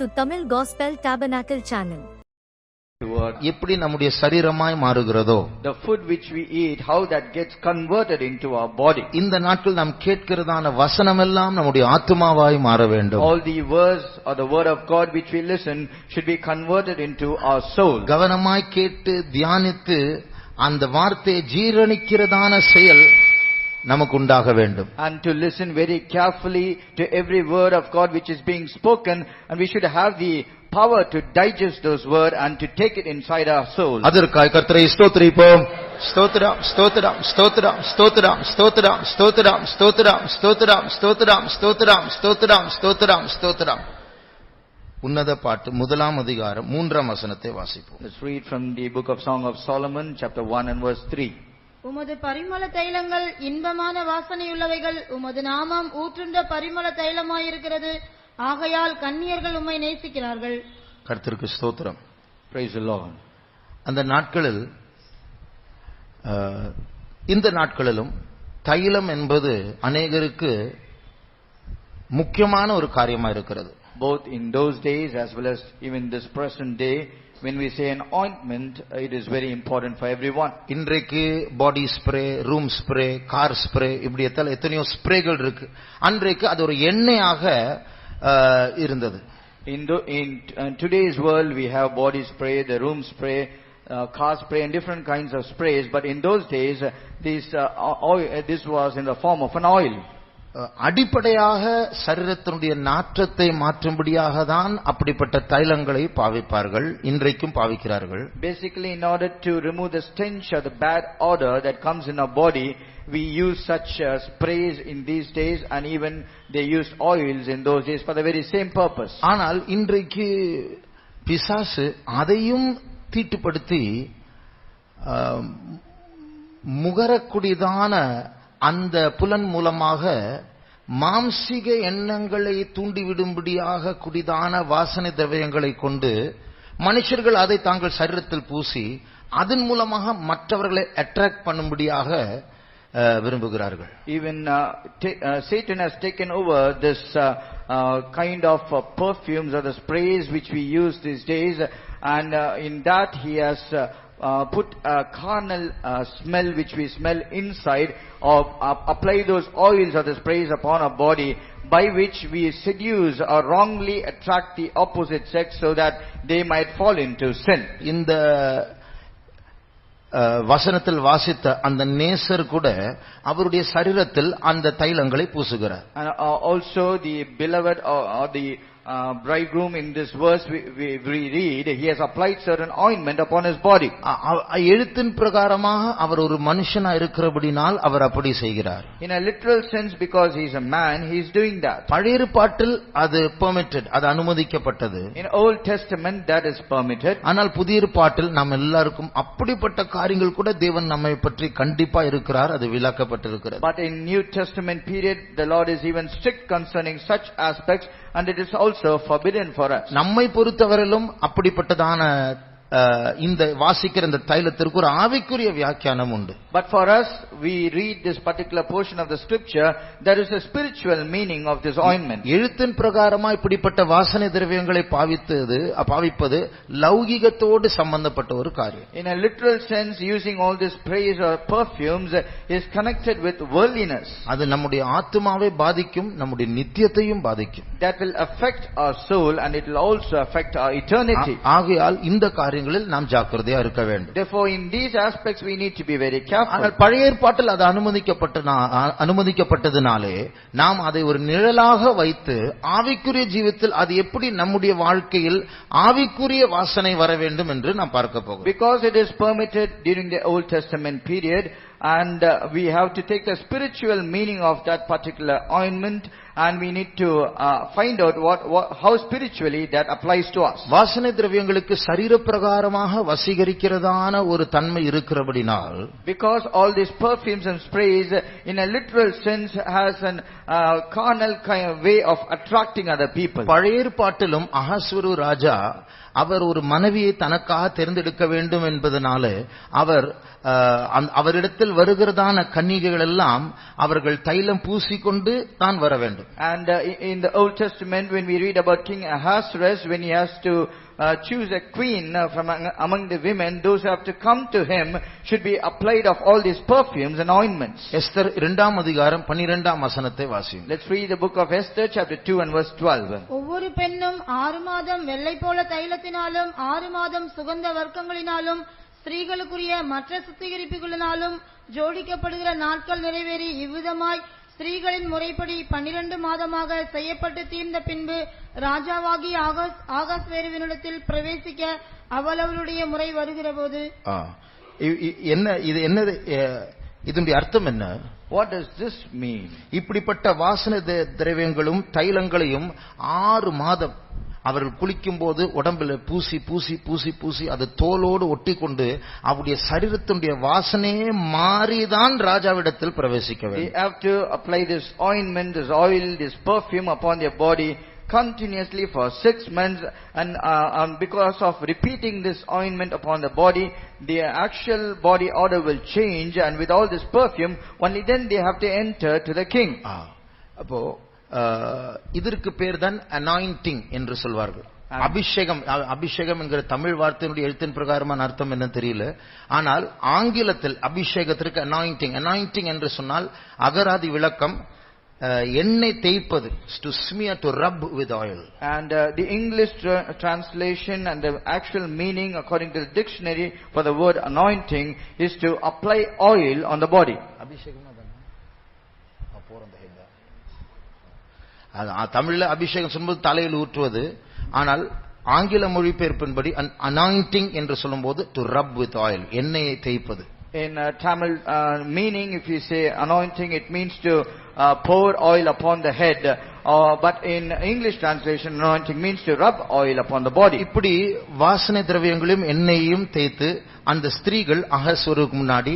to Tamil Gospel Tabernacle channel. எப்படி நம்முடைய சரீரமாய் மாறுகிறதோ, the food which we eat, how that gets converted into our body. இந்த நாட்கள் நாம் கேட்கிறதான வசனம் எல்லாம் நம்முடைய ஆத்துமாவாய் மாற வேண்டும். All the words or the word of God which we listen should be converted into our soul. கவனமாய் கேட்டு தியானித்து அந்த வார்த்தையை ஜீரணிக்கிறதான செயல் நமக்கு உண்டாக வேண்டும். And to listen very carefully to every word of God which is being spoken, and we should have the power to digest those words and to take it inside our soul. அதற்காய் கர்த்தரை ஸ்தோத்திரிப்போம். ஸ்தோத்திரம் ஸ்தோத்திரம் ஸ்தோத்திரம் ஸ்தோத்திரம் ஸ்தோத்திரம் ஸ்தோத்திரம் ஸ்தோத்திரம் ஸ்தோத்திரம் ஸ்தோத்திரம் ஸ்தோத்திரம் ஸ்தோத்திரம் ஸ்தோத்திரம் ஸ்தோத்திரம். உன்னத பாட்டு 1ஆம் அதிகாரம் 3ஆம் வசனத்தை வாசிப்போம். Let's read from the book of Song of Solomon, chapter 1 and verse 3. உமது பரிமள தைலங்கள் இன்பமான வாசனையுள்ளவைகள், உமது நாமம் ஊற்றுண்ட பரிமள தைலமாயிருக்கிறது, ஆகையால் கன்னியர்கள் உம்மை நேசிக்கிறார்கள். கர்த்தருக்கு ஸ்தோத்திரம். Praise the Lord. அந்த நாட்களில் இந்த நாட்களிலும் தைலம் என்பது அநேகருக்கு முக்கியமான ஒரு காரியமா இருக்கிறது. Both in those days as well as even this present day, when we say an ointment, it is very important for everyone. இன்றைக்கு body spray, room spray, car spray, இப்படி எத்தனையோ ஸ்ப்ரேகள் இருக்கு. அன்றைக்கு அது ஒரு எண்ணெயாக இருந்தது. In today's world we have body spray, the room spray, car spray and different kinds of sprays, but in those days this was in the form of an oil. அடிப்படையாக சரீரத்தினுடைய நாற்றத்தை மாற்றும்படியாக தான் அப்படிப்பட்ட தைலங்களை பாவிப்பார்கள், இன்றைக்கும் பாவிக்கிறார்கள். Basically, in order to remove the stench or the bad odor that comes in our body, we use such sprays in these days, and even they used oils in those days for the very same purpose. ஆனால் இன்றைக்கு பிசாசு அதையும் தீட்டுப்படுத்தி முகரக்கூடியதான அந்த புலன் மூலமாக மாம்சீக எண்ணங்களை தூண்டிவிடும்படியாக குடிதான வாசனை திரவியங்களை கொண்டு மனுஷர்கள் அதை தாங்கள் சரீரத்தில் பூசி அதன் மூலமாக மற்றவர்களை அட்ராக்ட் பண்ணும்படியாக விரும்புகிறார்கள். Even Satan has taken over this kind of perfumes or the sprays which we use these days, and in that he has put a carnal smell which we smell inside, or apply those oils or the sprays upon our body, by which we seduce or wrongly attract the opposite sex so that they might fall into sin. இந்த வசனத்தில் வாசித்த அந்த நேசர் கூட அவருடைய சரீரத்தில் அந்த தைலங்களை பூசுகிறார். And also the beloved or the bridegroom, in this verse we read, he has applied certain ointment upon his body. எழுத்தின் பிரகாரமாக அவர் ஒரு மனுஷனா இருக்கிறபடினால் அவர் அப்படி செய்கிறார். In a literal sense, because he is a man, he is doing that. பழைய ஏற்பாட்டில் அது permitted, அது அனுமதிக்கப்பட்டது. In Old Testament that is permitted. ஆனால் புதிய ஏற்பாட்டில் நாம் எல்லாருக்கும் அப்படிப்பட்ட காரியங்கள் கூட தேவன் நம்மை பற்றி கண்டிப்பா இருக்கிறார், அது விலக்கப்பட்டிருக்கிறது. But in New Testament period, the Lord is even strict concerning such aspects, and it is also forbidden for us. நம்மை பொறுத்தவரையிலும் அப்படிப்பட்டதான இந்த வாசிக்கிற இந்த தைலத்திற்கு ஒரு ஆவிக்குரிய வியாக்கியானம் உண்டு. But for us, we read this particular portion of the scripture, there is a spiritual meaning of this ointment. எழுத்தின் பிரகாரமா இப்படிப்பட்ட வாசனை திரவியங்களை பாவிப்பது லௌகிகத்தோடு சம்பந்தப்பட்ட ஒரு காரியம். In a literal sense, using all this sprays or perfumes is connected with worldliness. அது நம்முடைய ஆத்துமாவை பாதிக்கும், நம்முடைய நித்தியத்தையும் பாதிக்கும். That will affect our soul, and it will also affect our eternity. ஆகையால் இந்த காரியங்களில் நாம் ஜாக்கிரதையா இருக்க வேண்டும். Therefore, in these aspects we need to be very careful. ஆனால் பழைய ஏற்பாட்டில் அது அனுமதிக்கப்பட்டதினாலே நாம் அதை ஒரு நிழலாக வைத்து ஆவிக்குரிய ஜீவிதத்தில் அது எப்படி நம்முடைய வாழ்க்கையில் ஆவிக்குரிய வாசனை வர வேண்டும் என்று நாம் பார்க்க போகிறோம். Because it is permitted during the Old Testament period, and we have to take the spiritual meaning of that particular ointment, and we need to find out how spiritually that applies to us. வாசனை திரவியங்களுக்கு சரீர பிரகாரமாக வசீகரிக்கிறதான ஒரு தன்மை இருக்கிறபடினால், because all these perfumes and sprays in a literal sense has an carnal kind of way of attracting other people. பழைய ஏற்பாட்டிலும் அகாஸ்வேரு ராஜா அவர் ஒரு மனைவியை தனக்காக தேர்ந்தெடுக்க வேண்டும் என்பதனால அவரிடத்தில் வருகிறதான கன்னிகைகள் எல்லாம் அவர்கள் தைலம் பூசிக்கொண்டு தான் வர வேண்டும். And in the Old Testament, when we read about King Ahasuerus, when he has to choose a queen from among the women, those who have to come to him should be applied of all these perfumes and ointments. Esther 2ஆம் அதிகாரம் 12ஆம் வசனத்தை வாசியுங்கள். Let's read the book of Esther, chapter 2 and verse 12. ஒவ்வொரு பெண்ணும் 6 மாதம் வெள்ளை போல தைலத்தினாலும் 6 மாதம் சுகந்த வர்க்கங்களினாலும் ஸ்திரீகளுக்குரிய மற்ற சுத்திகரிப்புகளினாலும் ஜோடிக்கப்படுகிற நாட்கள் நிறைவேறி இவ்விதமாய் ஸ்திரீகளின் முறைப்படி 12 மாதமாக செய்யப்பட்டு தீர்ந்த பின்பு ராஜாவாகி ஆகாஸ்வேருவினிடத்தில் பிரவேசிக்க அவளுடைய முறை வருகிற போது என்னது இதனுடைய அர்த்தம் என்ன? What does this mean? இப்படிப்பட்ட வாசனை திரவியங்களும் தைலங்களையும் 6 மாதம் அவர்கள் குளிக்கும் போது உடம்பில் பூசி பூசி பூசி பூசி அது தோலோடு ஒட்டி கொண்டு அவருடைய சரீரத்தினுடைய வாசனையே மாறிதான் ராஜாவிடத்தில் பிரவேசிக்க வேண்டும். They have to apply this ointment, this oil, this perfume upon their body continuously for 6 months, and because of repeating this ointment upon the body, the actual body odor will change, and with all this perfume, only then they have to enter to the king. அப்போ இதற்கு பேர் தான் anointing என்று சொல்வார்கள். அபிஷேகம் என்கிற தமிழ் வார்த்தையினுடைய எழுத்தின் பிரகாரமான அர்த்தம் என்ன தெரியல. ஆனால் ஆங்கிலத்தில் அபிஷேகத்திற்கு அனாயிண்டிங் என்று சொன்னால் அகராதி விளக்கம் எண்ணெய் தேய்ப்பது, to smear, to rub with oil. And the English translation and the actual meaning according to the dictionary for the word anointing is to apply oil on the body. தமிழ்ல அபிஷேகம் சொல்லும்போது தலையில் ஊற்றுவது, ஆனால் ஆங்கில மொழிபெயர்ப்பின்படி அனாயிண்டிங் என்று சொல்லும்போது to rub with oil, எண்ணெயை தேய்ப்பது. In Tamil meaning, if you say anointing, it means to pour oil upon the head. But in English translation, anointing means to rub oil upon the body. இப்படி வாசனை திரவியங்களையும் எண்ணெயையும் தேய்த்து அந்த ஸ்திரீகள் அகஸ்வேருக்கு முன்னாடி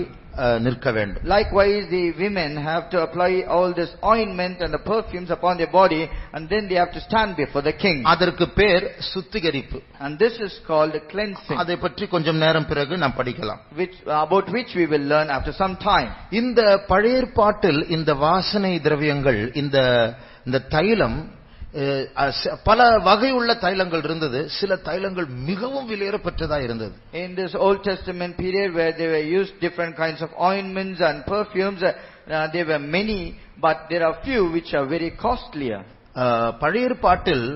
நிற்க வேண்டும். Likewise, the women have to apply all this ointment and the perfumes upon their body, and then they have to stand before the king. அதற்கு பேர் சுத்திகரிப்பு. And this is called cleansing. அதை பற்றி கொஞ்சம் நேரம் பிறகு நாம் படிக்கலாம். About which we will learn after some time. இந்த பழைய ஏற்பாட்டில் இந்த வாசனை திரவியங்கள், இந்த தைலம், பல வகையுள்ள தைலங்கள் இருந்தது. சில தைலங்கள் மிகவும் விலையேறப்பட்டதா இருந்தது. In this Old Testament period where they were used different kinds of ointments and perfumes, there were many, but there are few which are very costlier. பழைய ஏற்பாட்டில்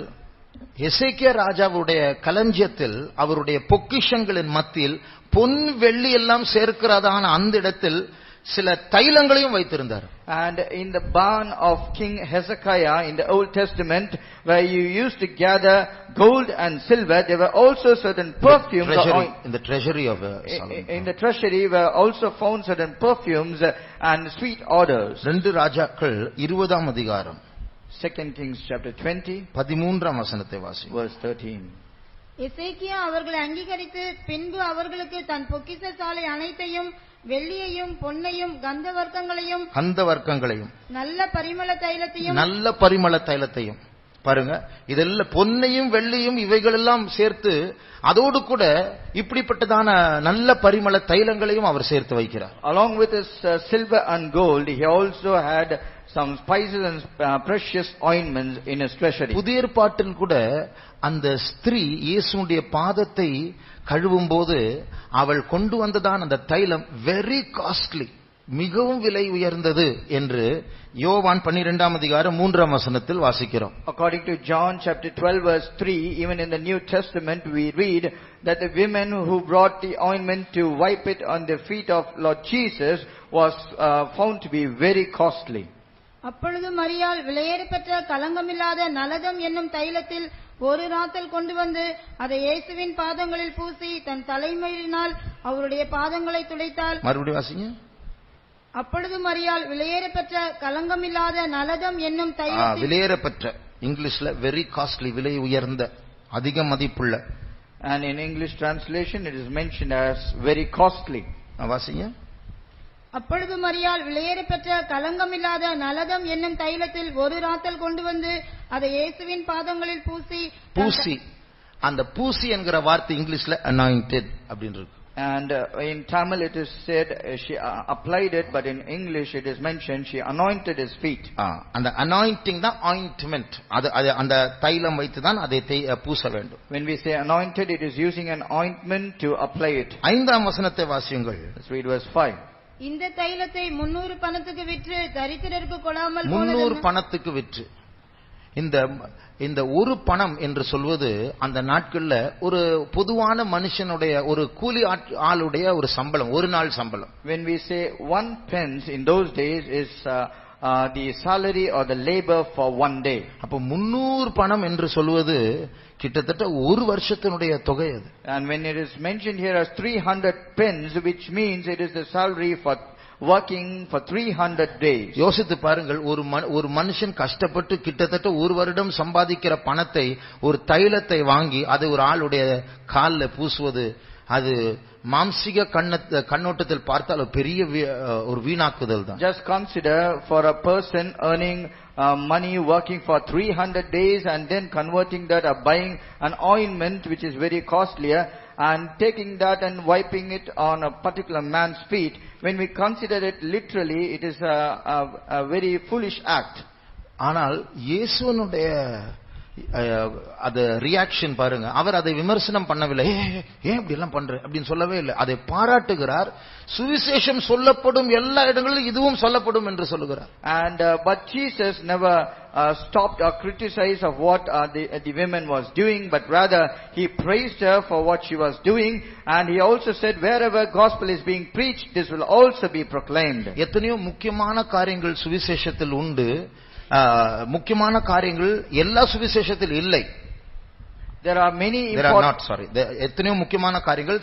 எசேக்கியா ராஜாவுடைய களஞ்சியத்தில் அவருடைய பொக்கிஷங்களின் மத்தியில் பொன் வெள்ளி எல்லாம் சேர்க்கிறதான அந்த இடத்தில் சில தைலங்களையும் வைத்திருந்தார். And in the barn of King Hezekiah in the Old Testament, where you used to gather gold and silver, there were also certain perfumes. In the treasury of Solomon. In the treasury were also found certain perfumes and sweet odors. 2 ராஜாக்கள் 20ஆம் அதிகாரம் 2 Kings chapter 20 13ஆம் வசனத்தை வாசி. verse 13. எசேக்கியா அவர்களை அங்கீகரித்து பின்பு அவர்களுக்கு தன் பொக்கிஷ சாலை அனைத்தையும் வெள்ளியையும் பொன்னையும் கந்த வர்க்கங்களையும் நல்ல பரிமள தைலத்தையும் பாருங்க, இதெல்லாம் பொன்னையும் வெள்ளியும் இவைகள் எல்லாம் சேர்த்து அதோடு கூட இப்படிப்பட்டதான நல்ல பரிமள தைலங்களையும் அவர் சேர்த்து வைக்கிறார். Along with his silver and gold, he also had some spices and precious ointments in his treasury. புதிய ஏற்பாட்டில் கூட அந்த ஸ்திரீ இயேசுவுடைய பாதத்தை கழுவும் போது அவள் கொண்டு வந்ததான் அந்த தைலம் வெரி காஸ்ட்லி, மிகவும் விலை உயர்ந்தது என்று யோவான் 12ஆம் அதிகாரம் 3ஆம் வசனத்தில் வாசிக்கிறோம். According to John chapter 12 verse 3, even in the New Testament we read that the women who brought the ointment to wipe it on the feet of Lord Jesus was found to be very costly. அப்பொழுது மரியாள் விலையேறப்பெற்ற கலங்கமில்லாத நலதம் என்னும் தைலத்தில் ஒரு ராத்தல் கொண்டு வந்து அதை இயேசுவின் பாதங்களில் பூசி தன் தலைமயிரினால் அவருடைய பாதங்களை துடைத்தாள். மறுபடியும் வாசிங்க. அப்பொழுது மரியாள் விலையேறப்பெற்ற கலங்கமில்லாத நலதம் என்னும் தைலத்தில், விலையேறப்பெற்ற இங்கிலீஷ்ல வெரி காஸ்ட்லி, விலை உயர்ந்த, அதிக மதிப்புள்ள. And in English translation it is mentioned as very costly. வாசிங்க. அப்பொழுது மரியாள் விலையேறப்பெற்ற கலங்கமில்லாத நலதம் என்னும் தைலத்தில் ஒரு ராத்தல் கொண்டு வந்து அதை இயேசுவின் பாதங்களில் பூசி அந்த பூசி என்கிற வார்த்தை இங்கிலீஷ்ல anointed அப்படினு இருக்கு. And in Tamil it is said she applied it, but in English it is mentioned she anointed his feet. அந்த anointing தான் ointment. அது அந்த தைலம் வைத்து தான் அதை பூச வேண்டும். When we say anointed, it is using an ointment to apply it. 5ஆம் வசனத்தை வாசியுங்கள். Let's read verse 5. இந்த தைலத்தை 300 பணத்துக்கு விற்று தரித்திரருக்கு கொடாமல் 300 பணத்துக்கு விற்று. இந்த ஒரு பணம் என்று சொல்வது அந்த நாட்கள்ல ஒரு பொதுவான மனுஷனுடைய ஒரு கூலி ஆளுடைய ஒரு சம்பளம், ஒரு நாள் சம்பளம். When we say 1 pence in those days is the salary or the labor for one day. அப்ப 300 பணம் என்று சொல்வது கிட்டத்தட்ட ஒரு வருஷத்தினுடைய தொகை அது. And when it is mentioned here as 300 pence, which means it is the salary for working for 300 days. யோசித்து பாருங்கள், ஒரு மனுஷன் கஷ்டப்பட்டு கிட்டத்தட்ட ஒரு வருடம் சம்பாதிக்கிற பணத்தை ஒரு தைலத்தை வாங்கி அது ஒரு ஆளுடைய காலில் பூசுவது, அது மாம்சிக கண்ணோட்டத்தில் பார்த்தால் பெரிய ஒரு வீணாக்குதல் தான். Just consider for a person earning money working for 300 days and then converting that or buying an ointment which is very costlier and taking that and wiping it on a particular man's feet. When we consider it literally, it is a very foolish act. ஆனால் இயேசுவினுடைய அது reaction பாருங்க, அவர் அதை விமர்சனம் பண்ணவில்லை. ஏன் இப்படி எல்லாம் பண்ற அப்படின்னு சொல்லவே இல்லை, அதை பாராட்டுகிறார். சுவிசேஷம் சொல்லப்படும் எல்லா இடங்களிலும் இதுவும் சொல்லப்படும் என்று சொல்லுகிறார். And but Jesus never stopped or criticized of what the woman was doing, but rather he praised her for what she was doing, and he also said wherever gospel is being preached, this will also be proclaimed. எத்தனையோ முக்கியமான காரியங்கள் சுவிசேஷத்தில் உண்டு, முக்கியமான காரியங்கள் எல்லா சுவிசேஷத்தில் இல்லை. There are many important, எத்தனையோ முக்கியமான காரியங்கள்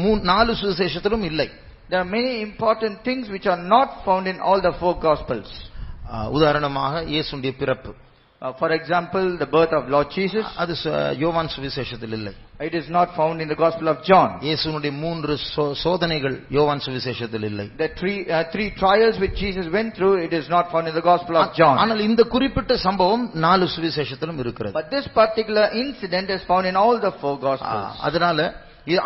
4 சுவிசேஷத்திலும் இல்லை. There are many important things which are not found in all the 4 gospels. உதாரணமாக இயேசுவின் பிறப்பு. For example, the birth of Lord Jesus. அது யோவான் சுவிசேஷத்தில் இல்லை. It is not found in the Gospel of John. இயேசுவினுடைய 3 சோதனைகள் யோவான் சுவிசேஷத்தில் இல்லை. The three trials which Jesus went through, it is not found in the Gospel of John. ஆனால் இந்த குறிப்பிட்ட சம்பவம் 4 சுவிசேஷத்திலும் இருக்கிறது. But this particular incident is found in all the 4 Gospels. அதனால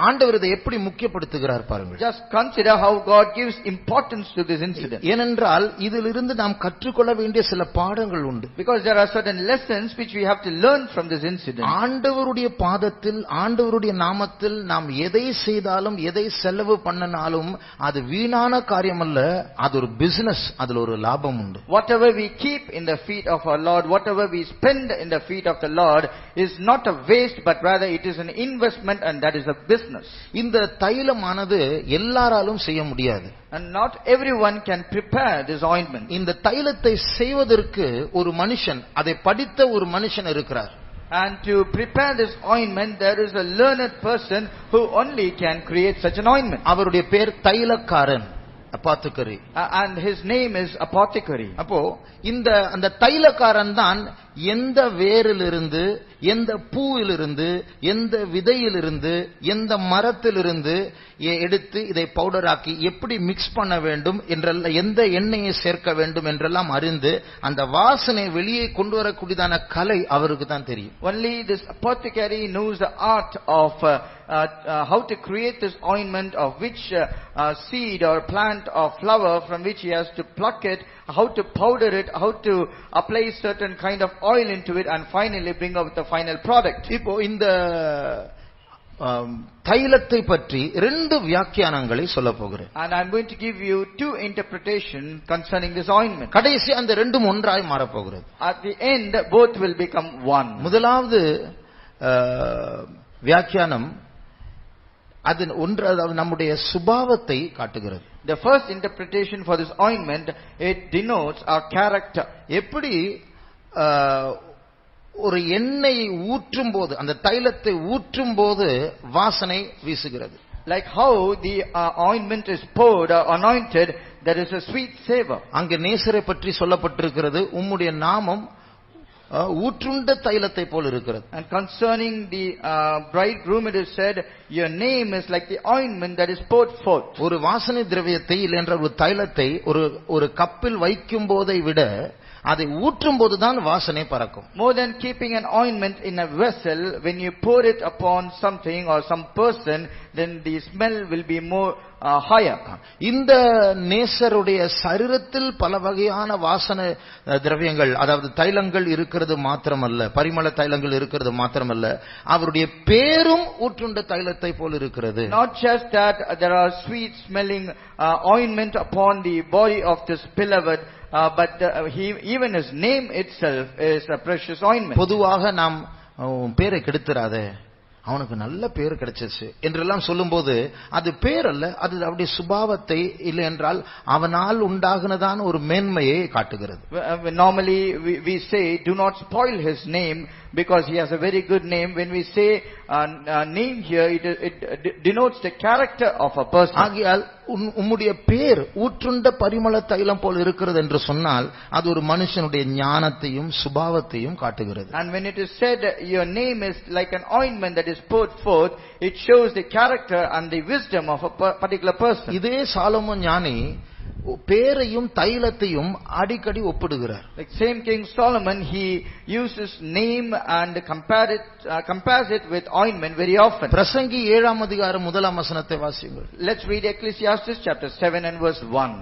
ஆண்டவர் இதை எப்படி முக்கியப்படுத்துகிறார் பாருங்கள். Just consider how God gives importance to this incident. ஏனென்றால் இதிலிருந்து நாம் கற்றுக்கொள்ள வேண்டிய சில பாடங்கள் உண்டு. Because there are certain lessons which we have to learn from this incident. ஆண்டவருடைய பாதத்தில், ஆண்டவருடைய நாமத்தில் நாம் எதை செய்தாலும் எதை செலவு பண்ணனாலும் அது வீணான காரியம் அல்ல, அது ஒரு பிசினஸ், அதுல ஒரு லாபம் உண்டு. Whatever we keep in the feet of our Lord, whatever we spend in the feet of the Lord is not a waste, but rather it is an investment, and that is a business. இந்த தைலமானது எல்லாராலும் செய்ய முடியாது. And not everyone can prepare this ointment. இந்த தைலத்தை செய்வதற்கு ஒரு மனுஷன், அதை படித்த ஒரு மனுஷன் இருக்கிறார். And to prepare this ointment, there is a learned person who only can create such an ointment. அவருடைய பேர் தைலக்காரன், apothecary. And his name is apothecary. அப்போ அந்த தைலக்காரன் தான் எந்த வேரிலிருந்து, எந்த பூவிலிருந்து, எந்த விதையிலிருந்து, எந்த மரத்திலிருந்து எடுத்து இதை பவுடர் ஆக்கி எப்படி மிக்ஸ் பண்ண வேண்டும் என்றெல்லாம், எந்த எண்ணெயை சேர்க்க வேண்டும் என்றெல்லாம் அறிந்து அந்த வாசனை வெளியே கொண்டு வரக்கூடியதான கலை அவருக்கு தான் தெரியும். Only this apothecary knows the art of how to create this ointment, of which seed or plant or flower from which he has to pluck it, how to powder it, how to apply certain kind of oil into it, and finally bring out the final product. இப்போ இந்த தைலத்தை பற்றி 2 வியாக்கியானங்களை சொல்ல போகிறேன். And I'm going to give you 2 interpretations concerning this ointment. கடைசி அந்த ரெண்டும் ஒன்றாய் மாற போகிறது. At the end both will become one. முதலாவது வியாக்கியானம் அது நம்முடைய சுபாவத்தை காட்டுகிறது. The first interpretation for this ointment, it denotes our character. எப்படி ஒரு எண்ணெய் ஊற்றும் போது, அந்த தைலத்தை ஊற்றும் போது வாசனை வீசுகிறது. Like how the ointment is poured or anointed, there is a sweet savor. அங்கே நேசரை பற்றி சொல்லப்பட்டிருக்கிறது, உம்முடைய நாமம் ஊற்றுண்ட தைலத்தை போல் இருக்கிறது. And concerning the bridegroom, it is said, your name is like the ointment that is poured forth. ஒரு வாசனை திரவியத்தை இல்ல என்ற ஒரு தைலத்தை ஒரு கப்பில் வைக்கும் போதை விட அதை ஊற்றும் போதுதான் வாசனை பறக்கும். More than keeping an ointment in a vessel, when you pour it upon something or some person, then the smell will be more higher. இந்த நேசருடைய சரீரத்தில் பல வகையான வாசனை திரவியங்கள், அதாவது தைலங்கள் இருக்கிறது மாத்திரமல்ல, பரிமள தைலங்கள் இருக்கிறது மாத்திரமல்ல, அவருடைய பேரும் ஊற்றுண்ட தைலத்தை போல் இருக்கிறது. Not just that there are sweet smelling ointment upon the body of this beloved, but even his name itself is a precious ointment. பொதுவாக நாம் பேரை கெடுத்துறாதே, அவனுக்கு நல்ல பேர் கிடைச்சிச்சு என்றெல்லாம் சொல்லும்போது அது பேர் அல்ல, அது அவருடைய சுபாவத்தை, இல்லை என்றால் அவனால் உண்டாகுனதான ஒரு மேன்மையை காட்டுகிறது. Normally we say do not spoil his name because he has a very good name. When we say name here, it denotes the character of a person. ஆகையால் உம்முடைய பேர் ஊற்றுண்ட பரிமள தைலம் போல் இருக்கிறது என்று சொன்னால் அது ஒரு மனுஷனுடைய ஞானத்தையும் சுபாவத்தையும் காட்டுகிறது. And when it is said your name is like an ointment that is poured forth, it shows the character and the wisdom of a particular person. இதே சாலமோன் ஞானி பேரையும் தைலத்தையும் அடிக்கடி ஒப்பிடுகிறார். Like same King Solomon, he uses name and compares it with ointment very often. பிரசங்கி 7ஆம் அதிகாரம் 1ஆம் வசனத்தை வாசியுங்கள். Let's read Ecclesiastes chapter 7 and verse 1.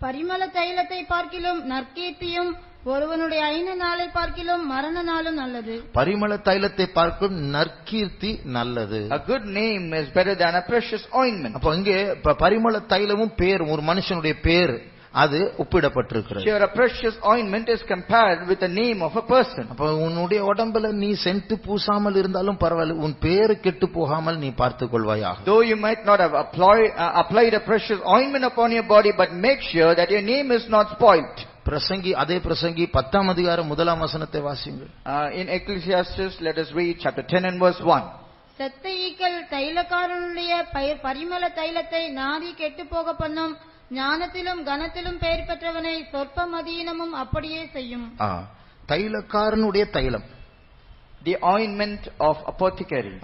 பரிமள தைலத்தை பார்க்கிலும் நற்கீர்த்தியும் ஒருவனுடைய ஐன நாளை பார்க்கிலும் மரண நாளும் நல்லது. பரிமள தைலத்தை பார்க்கும் நற்கீர்த்தி நல்லது. A good name is better than a precious ointment. அப்ப இங்கே பரிமள தைலமும் பேர், ஒரு மனுஷனுடைய பேர், அது ஒப்பிடப்பட்டிருக்கிறது. Here a precious ointment is compared with the name of a person. அப்ப உன்னுடைய உடம்புல நீ சென்ட் பூசாமல் இருந்தாலும் பரவாயில்லை, உன் பேர் கெட்டு போகாமல் நீ பார்த்துக் கொள்வாயாக. Though you might not have applied a precious ointment upon your body, but make sure that your name is not spoiled. பிரசங்கி, அதே பிரசங்கி 10ஆம் அதிகாரம் 1ஆம் வசனத்தை வாசியுங்கள். In Ecclesiastes, let us read chapter 10 and verse 1. செத்த ஈக்கள் தைலக்காரனுடைய பரிமள தைலத்தை நாடி கெட்டு போக பண்ணும், ஞானத்திலும் கனத்திலும் பெயர் பெற்றவனை சொற்ப மதியினமும் அப்படியே செய்யும். தைலக்காரனுடைய தைலம், the ointment of apothecary.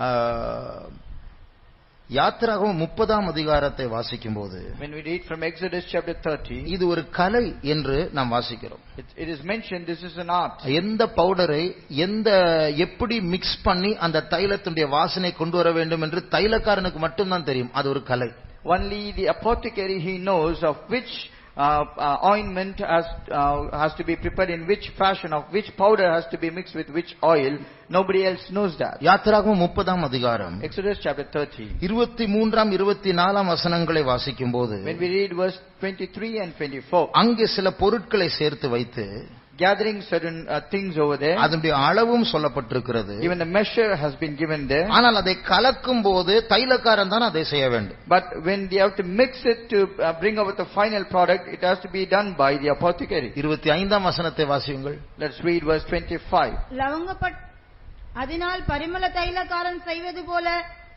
யாத்திராகமம் 30ஆம் அதிகாரத்தை வாசிக்கும் போது, when we read from Exodus chapter 30, இது ஒரு கலை என்று நாம் வாசிக்கிறோம். it is mentioned this is an art. எந்த பவுடரை எப்படி மிக்ஸ் பண்ணி அந்த தைலத்துடைய வாசனை கொண்டு வர வேண்டும் என்று தைலக்காரனுக்கு மட்டும்தான் தெரியும். அது ஒரு கலை. Only the apothecary, he knows of which ointment has to be prepared in which fashion, of which powder has to be mixed with which oil. Nobody else knows that. யாத்திராகமம் 30ஆம் அதிகாரம் Exodus chapter 30, 23ஆம் 24ஆம் வசனங்களை வாசிக்கும் போது, when we read verse 23 and 24, அங்கே சில பொருட்களை சேர்த்து வைத்து, gathering certain things over there, அதனுடைய அளவும் சொல்லப்பட்டிருக்கிறது. even the measure has been given there. ஆனால் அதை கலக்கும் போது தைலக்காரன் தான் அதை செய்ய வேண்டும். But when they have to mix it to bring about the final product, it has to be done by the apothecary. 25ஆம் வசனத்தை வாசியுங்கள். Let's read verse 25. அதனால் பரிமள தைலக்காரன் செய்வது போல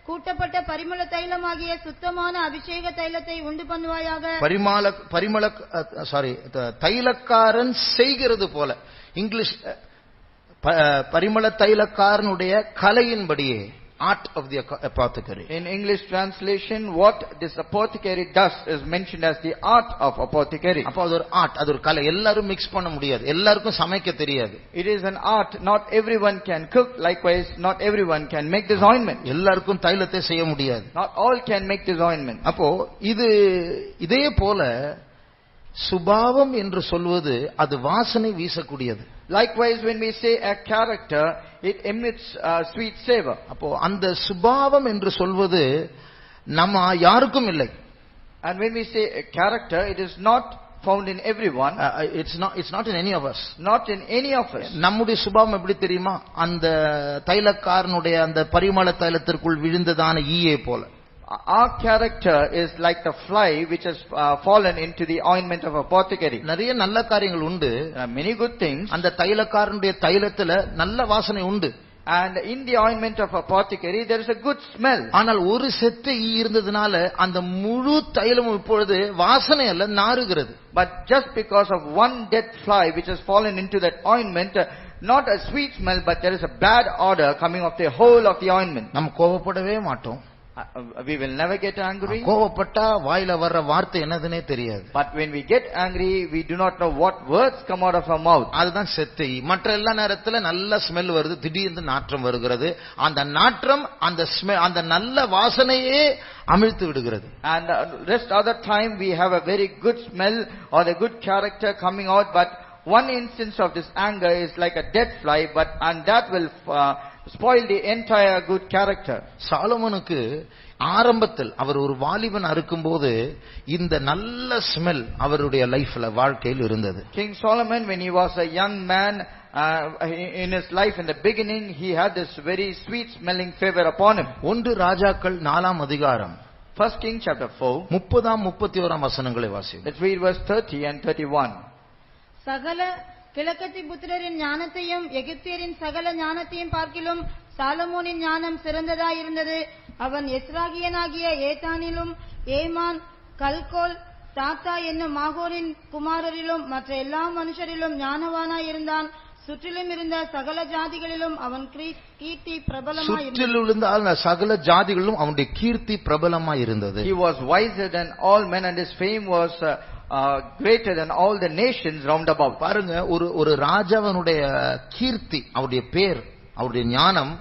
கூட்டப்பட்ட பரிமள தைலமாகிய சுத்தமான அபிஷேக தைலத்தை உண்டு பண்ணுவாயாக. தைலக்காரன் செய்கிறது போல, இங்கிலீஷ் பரிமள தைலக்காரனுடைய கலையின்படியே, art of the apothecary. In English translation, what this apothecary does is mentioned as the art of apothecary. அப்ப அது ஒரு art, அது ஒரு கலை. எல்லாரும் மிக்ஸ் பண்ண முடியாது, எல்லாருக்கும் சமைக்க தெரியாது. It is an art. Not everyone can cook. Likewise, not everyone can make this ointment. எல்லாருக்கும் தைலத்தை செய்ய முடியாது. Not all can make this ointment. அப்போ இதே போல சுபாவம் என்று சொல்வது அது வாசனை வீசக்கூடியது. Likewise, when we say a character, it emits a sweet savor. அப்போ அந்த சுபாவம் என்று சொல்வது நம்ம யாருக்கும் இல்லை. And when we say a character, it is not found in everyone. It's not in any of us. Not in any of us. நம்முடைய சுபாவம் எப்படி தெரியுமா? அந்த தைலக்காரனுடைய அந்த பரிமள தைலத்திற்குள் விழுந்ததான ஈயை போல. Our character is like the fly which has fallen into the ointment of apothecary. நிறைய நல்ல காரியங்கள் உண்டு. There are many good things. அந்த தைலக்காரனுடைய தைலத்துல நல்ல வாசனை உண்டு. And in the ointment of apothecary there is a good smell. ஆனால் ஒரு செத்த ஈ இருந்ததனால அந்த முழு தைலமும் இப்பொழுது வாசனை அல்ல, நாறுகிறது. But just because of one dead fly which has fallen into that ointment, not a sweet smell, but there is a bad odor coming of the whole of the ointment. நாம் கோபப்படவே மாட்டோம். We will never get angry. கோவப்பட்டா வாயில வர்ற வார்த்தை என்னதுன்னே தெரியாது. But when we get angry, we do not know what words come out of our mouth. அதுதான் செத்தை. மற்ற எல்லா நேரத்துல நல்ல ஸ்மெல் வருது, திடீர்னு நாற்றம் வருகிறது. அந்த நாற்றம் அந்த நல்ல வாசனையே அமிழ்த்து விடுகிறது. And rest other time we have a very good smell or the good character coming out, but one instance of this anger is like a dead fly, and that will spoil the entire good character. சாலமோனுக்கு ஆரம்பத்தில் அவர் ஒரு வாலிபன் இருக்கும்போது இந்த நல்ல smell அவருடைய லைஃப்ல வாழ்க்கையில் இருந்தது. King Solomon, when he was a young man in his life, in the beginning, he had this very sweet smelling favor upon him. 1 ராஜாக்கள் 4ஆம் அதிகாரம் 1 King chapter 4 30ஆம் 31ஆம் வசனங்களை வாசியுங்கள். Let's read verse 30 and 31. சகல கிழக்கத்தி புத்திரரின் ஞானத்தையும் எகிப்தியரின் சகல ஞானத்தையும் பார்க்கிலும் சாலமோனின் ஞானம் சிறந்ததாயிருந்தது. அவன் எஸ்ராகியனாகிய ஏத்தானிலும் ஏமான் கல்கோல் தாத்தா என்னும் மாகோரின் குமாரரிலும் மற்ற எல்லா மனுஷரிலும் ஞானவானாயிருந்தான். சுற்றிலும் இருந்த சகல ஜாதிகளிலும் அவன் கீர்த்தி பிரபலமாயிருந்தது. சுற்றிலும் இருந்த சகல ஜாதிகளிலும் அவனுடைய கீர்த்தி பிரபலமாய் இருந்தது. He was wiser than all men, and his fame was greater than all the nations round about. பாருங்க, ஒரு ராஜாவனுடைய கீர்த்தி, அவருடைய பேர், அவருடைய ஞானம்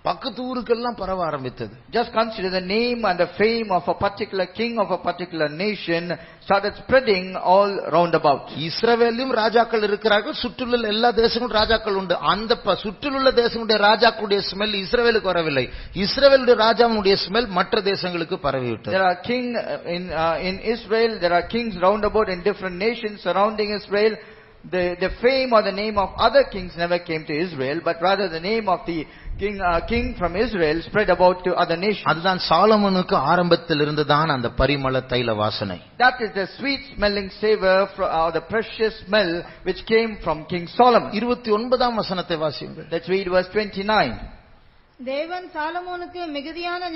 பக்கத்து ஊருக்கெல்லாம் பரவ ஆரம்பித்தது. Just consider the name and the fame of a particular king of a particular nation started spreading all round about. இஸ்ரவேலிலும் ராஜாக்கள் இருக்கிறார்கள், சுற்றிலுள்ள எல்லா தேசங்களும் ராஜாக்கள் உண்டு. அந்த சுற்றிலுள்ள தேசங்களுடைய ராஜாக்களுடைய ஸ்மெல் இஸ்ரவேலுக்கு வரவில்லை, இஸ்ரவேலுடைய ராஜாவுடைய ஸ்மெல் மற்ற தேசங்களுக்கு பரவிவிட்டது. There are king in Israel, there are kings round about in different nations surrounding Israel. The fame or the name of other kings never came to Israel, but rather the name of the king from Israel spread about to other nations. அதுதான் சாலமோனுக்கு ஆரம்பத்தில் இருந்துதான் அந்த பரிமள தைல வாசனை. That is the sweet smelling savor, or the precious smell which came from King Solomon. 29ஆம் வசனத்தை வாசியுங்கள். Let's read verse 29. தேவன் சாலமோனுக்கு மிகுதியான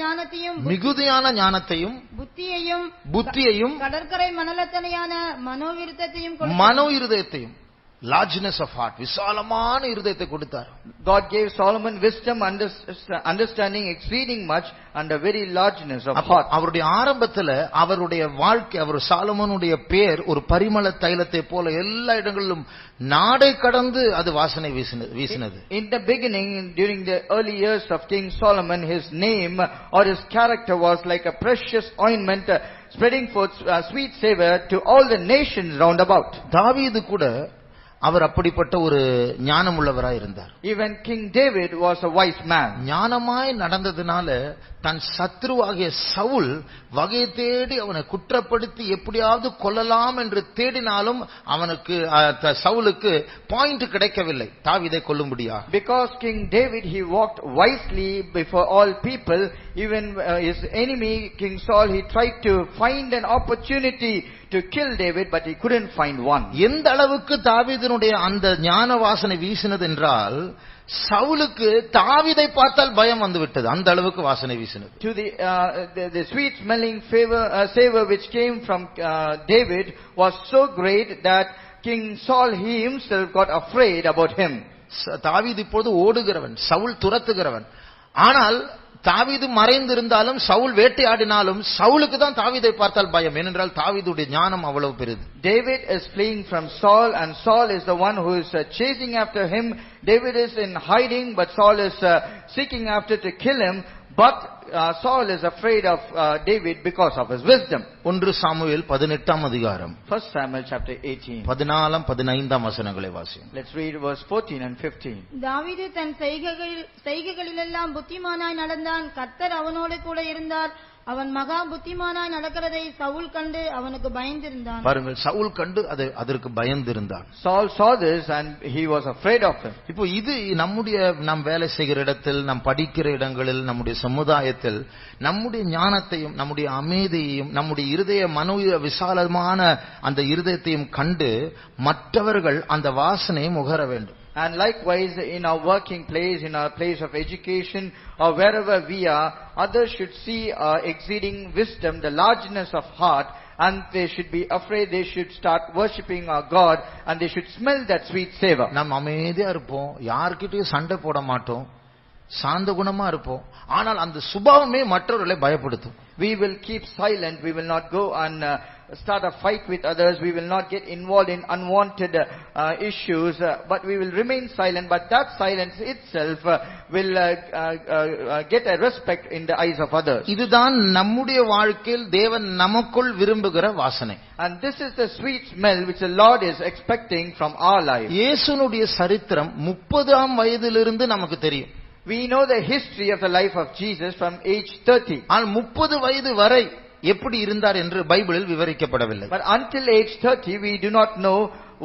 ஞானத்தையும் புத்தியையும் கடற்கரை மணலத்தனையான மனோவிருதயத்தையும் largeness of heart, விசாலமான இருதயத்தை கொடுத்தார். God gave Solomon wisdom, understanding exceeding much, and a very largeness of heart. அவருடைய ஆரம்பத்துல அவருடைய வாழ்க்கை, அவர் சாலமோனுடைய பேர் ஒரு பரிமள தைலத்தை போல எல்லா இடங்களிலும் நாடை கடந்து அது வாசனை வீசினது. In the beginning, during the early years of King Solomon, his name or his character was like a precious ointment spreading forth sweet savor to all the nations round about. தாவீது கூட அவர் அப்படிப்பட்ட ஒரு ஞானம் உள்ளவராய் இருந்தார். Even King David was a wise man. ஞானமாய் நடந்ததுனால தன் சத்ருவாகிய சவுல் வகை தேடி அவனை குற்றப்படுத்தி எப்படியாவது கொல்லலாம் என்று தேடினாலும் அவனுக்கு சவுலுக்கு பாயிண்ட் கிடைக்கவில்லை தாவீதை கொல்லும்படியா. Because King David, he walked wisely before all people, even his enemy King Saul, he tried to find an opportunity to kill David, but he couldn't find one. எந்த அளவுக்கு தாவீதினுடைய அந்த ஞான வாசனை வீசினது என்றால் சவுலுக்கு தாவீதை பார்த்தால் பயம் வந்து விட்டது. அந்த அளவுக்கு வாசனை வீசினது. To the sweet smelling savor which came from David was so great that King Saul he himself got afraid about him. தாவீது இப்பொழுது ஓடுகிறவன், சவுல் துரத்துகிறவன். ஆனால் தாவீது மறைந்திருந்தாலும் சவுல் வேட்டையாடினாலும் சவுலுக்கு தான் தாவீதை பார்த்தால் பயம். ஏனென்றால் தாவீதுடைய ஞானம் அவ்வளவு பெரிது. David is fleeing from Saul, and Saul is the one who is chasing after him. David is in hiding, but Saul is seeking after to kill him. But Saul is afraid of David because of his wisdom. 1 Samuel 18ஆம் அதிகாரம் 1 Samuel chapter 18. 14ஆம் 15ஆம் வசனங்களை வாசியும். Let's read verse 14 and 15. தாவீது தன் செய்கைகளிலெல்லாம் புத்திமானாய் நடந்தான். கர்த்தர் அவனோடு கூட இருந்தார். அவன் மகா புத்திமானாய் நடக்கிறதை சவுல் கண்டு அவனுக்கு பயந்திருந்தான். பாருங்கள், சவுல் கண்டு அதற்கு பயந்திருந்தான். Saul saw this and he was afraid of him. இப்போ இது நம் வேலை செய்கிற இடத்தில், நம் படிக்கிற இடங்களில், நம்முடைய சமுதாயத்தில் நம்முடைய ஞானத்தையும் நம்முடைய அமைதியையும் நம்முடைய இருதய மனோ விசாலமான அந்த இருதயத்தையும் கண்டு மற்றவர்கள் அந்த வாசனையை முகர வேண்டும். And likewise, in our working place, in our place of education, or wherever we are, others should see our exceeding wisdom, the largeness of heart, and they should be afraid. They should start worshipping our God, and they should smell that sweet savor. நாம் அமைதியா இருப்போம், யார்கிட்டயும் சண்டை போட மாட்டோம். சாந்த குணமா இருப்போம். ஆனால் அந்த சுபாவமே மற்றவர்களை பயப்படுத்தும். We will keep silent. We will not go and start a fight with others. We will not get involved in unwanted issues, but we will remain silent. But that silence itself will get a respect in the eyes of others. இதுதான் நம்முடைய வாழ்க்கையில் தேவன் நமக்குள் விரும்புகிற வாசனை. And this is the sweet smell which the Lord is expecting from our life. இயேசுனுடைய சரித்திரம் 30ஆம் வயதிலிருந்து நமக்கு தெரியும். We know the history of the life of Jesus from age 30. ஆனால் 30 வயது வரை எப்படி இருந்தார் என்று பைபிளில் விவரிக்கப்படவில்லை. But until age 30 we do not know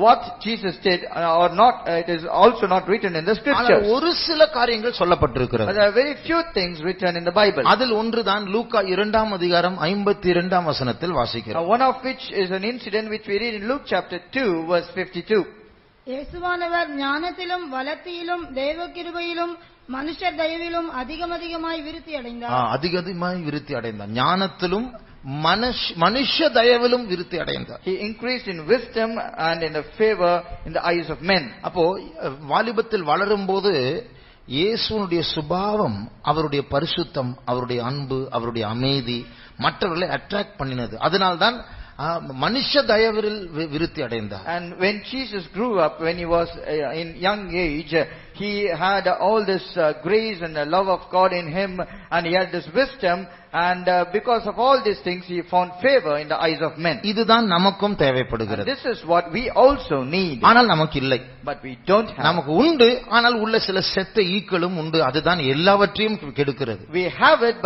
what Jesus did or not. It is also not written in the scriptures. ஒரு சில காரியங்கள் சொல்லப்பட்டிருக்கிறது. There are very few things written in the Bible. அதில் ஒன்றுதான் லூக்கா 2ஆம் அதிகாரம் 52ஆம் வசனத்தில் வாசிக்கிறோம். One of which is an incident which we read in Luke chapter 2 verse 52. இயேசுவானவர் ஞானத்திலும் வளர்த்தியிலும் தேவகிருபையிலும் மனுஷர் தயவிலும் அதிகமாய் விருத்தி அடைந்தார். அதிகமாய் விருத்தி அடைந்தார். ஞானத்திலும் மனுஷ தயவிலும் விருத்தி அடைந்தார். He increased in wisdom and in the favor in the eyes of men. அப்போ வாலிபத்தில் வளரும்போது இயேசுனுடைய சுபாவம், அவருடைய பரிசுத்தம், அவருடைய அன்பு, அவருடைய அமைதி மற்றவர்களை அட்ராக்ட் பண்ணினது. அதனால்தான் மனுஷ தயவில் விருத்தி அடைந்தார். And when Jesus grew up, when he was in young age, he had all this grace and the love of God in him, and he had this wisdom, and because of all these things he found favor in the eyes of men. இதுதான் நமக்கும் தேவைப்படுகிறது. This is what we also need. ஆனால் நமக்கு இல்லை. But we don't have. நமக்கு உண்டு, ஆனால் உள்ள சில செத்த ஈக்களும் உண்டு. அதுதான் எல்லாவற்றையும் கெடுக்கிறது. We have it,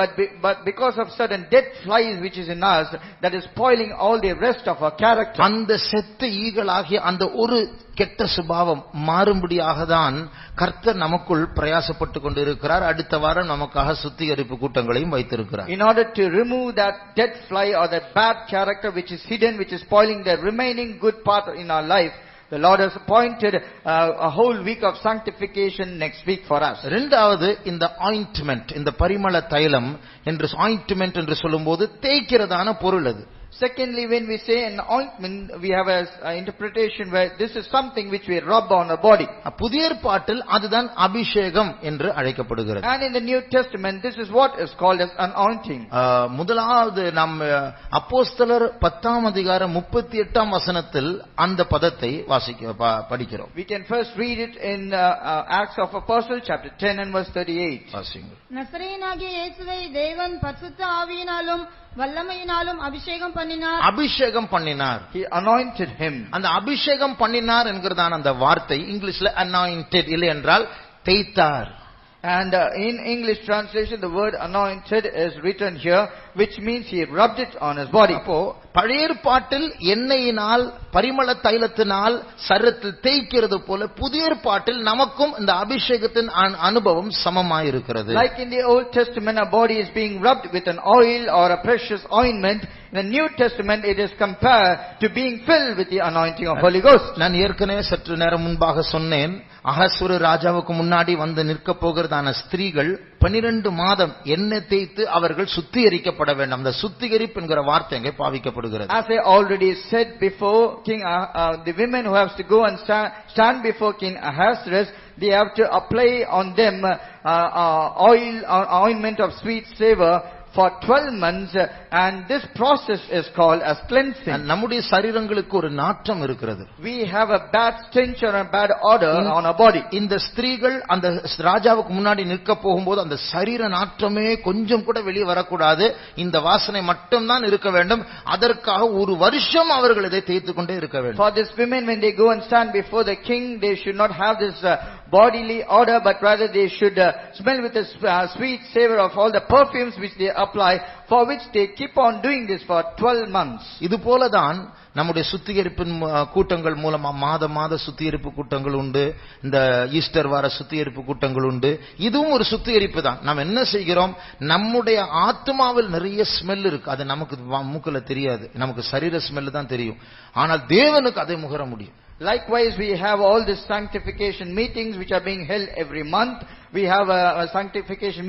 but because of certain dead flies which is in us, that is spoiling all the rest of our character. அந்த செத்த ஈகளாகிய அந்த ஒரு கெட்ட சுபாவம் மாறும்படியாக தான் கர்த்தர் நமக்குள் பிரயாசப்பட்டு கொண்டிருக்கிறார். அடுத்த வாரம் நமக்காக சுத்திகரிப்பு கூட்டங்களையும் வைத்திருக்கிறார். In order to remove that dead fly or that bad character which is hidden, which is spoiling the remaining good part in our life, the Lord has appointed a whole week of sanctification next week for us. இரண்டாவது, இந்த ஆயின்ட்மென்ட், இந்த பரிமள தைலம் என்று ஆயின்ட்மென்ட் என்று சொல்லும்போது தேய்க்கிறதான பொருள் அது. Secondly, when we say an ointment, we have an interpretation where this is something which we rub on our body. புதிய ஏற்பாட்டில் அதுதான் அபிஷேகம் என்று அழைக்கப்படுகிறது. And in the New Testament, this is what is called as anointing. முதலாவது நாம் அப்போஸ்தலர் 10ஆம் அதிகாரம் 38ஆம் வசனத்தில் அந்த பதத்தை படிக்கிறோம். We can first read it in Acts of Apostles chapter 10 and verse 38. வாசிங்க. நசரேயனாகிய இயேசுவை தேவன் பரிசுத்த ஆவியினாலும் வல்லமையினாலும் அபிஷேகம் பண்ணினார். அபிஷேகம் பண்ணினார். He anointed him. அந்த அபிஷேகம் பண்ணினார் என்கிறதான அந்த வார்த்தை இங்கிலீஷ்ல anointed இல்லை என்றால் தேய்த்தார். And in English translation the word anointed is written here, which means he rubbed it on his body. அப்போ பழைய ஏற்பாட்டில் எண்ணெயினால் பரிமள தைலத்தினால் சரீரத்தில் தேய்க்கிறது போல புதிய ஏற்பாட்டில் நமக்கும் இந்த அபிஷேகத்தின் அனுபவம் சமமாய் இருக்கிறது. Like in the Old Testament our body is being rubbed with an oil or a precious ointment, in the New Testament it is compared to being filled with the anointing of Holy Ghost. நான் ஏற்கனவே சற்று நேரம் முன்பாக சொன்னேன், அகஸ்வரு ராஜாவுக்கு முன்னாடி வந்து நிற்க போகிறதான ஸ்திரீகள் 12 மாதம் எண்ணெய் தேய்த்து அவர்கள் சுத்திகரிக்கப்பட வேண்டும். அந்த சுத்திகரிப்பு என்கிற வார்த்தை அங்கே பாவிக்கப்படுகிறது. As I already said before, the women who have to go and stand before King Ahasuerus, they have to apply on them ointment of sweet savor for 12 months, and this process is called as cleansing. நம்முடைய சரீரங்களுக்கு ஒரு நாற்றம் இருக்கிறது. We have a bad stench or a bad odor on our body. இந்த ஸ்திரீகள் அந்த ராஜாவுக்கு முன்னாடி நிற்க போகும்போது அந்த சரீர நாற்றமே கொஞ்சம் கூட வெளியே வரக்கூடாது, இந்த வாசனை மட்டும் தான் இருக்க வேண்டும். அதற்காக ஒரு வருஷம் அவர்கள் இதை தேய்த்து கொண்டே இருக்க வேண்டும். For these women, when they go and stand before the king, they should not have this bodily odor, but rather they should smell with the sweet savor of all the perfumes which they apply, for which they keep on doing this for 12 months. இது போலதான் நம்முடைய சுத்திகரிப்பின் கூட்டங்கள் மூலமா மாத சுத்திகரிப்பு கூட்டங்கள் உண்டு, இந்த ஈஸ்டர் வார சுத்திகரிப்பு கூட்டங்கள் உண்டு. இதுவும் ஒரு சுத்திகரிப்பு தான். நாம் என்ன செய்கிறோம், நம்முடைய ஆத்மாவில் நிறைய ஸ்மெல் இருக்கு, அது நமக்கு மூக்குல தெரியாது, நமக்கு சரீர ஸ்மெல் தான் தெரியும். ஆனால் தேவனுக்கு அதை முகர முடியும். Likewise, we have all these sanctification meetings which are being held every month. We have a sanctification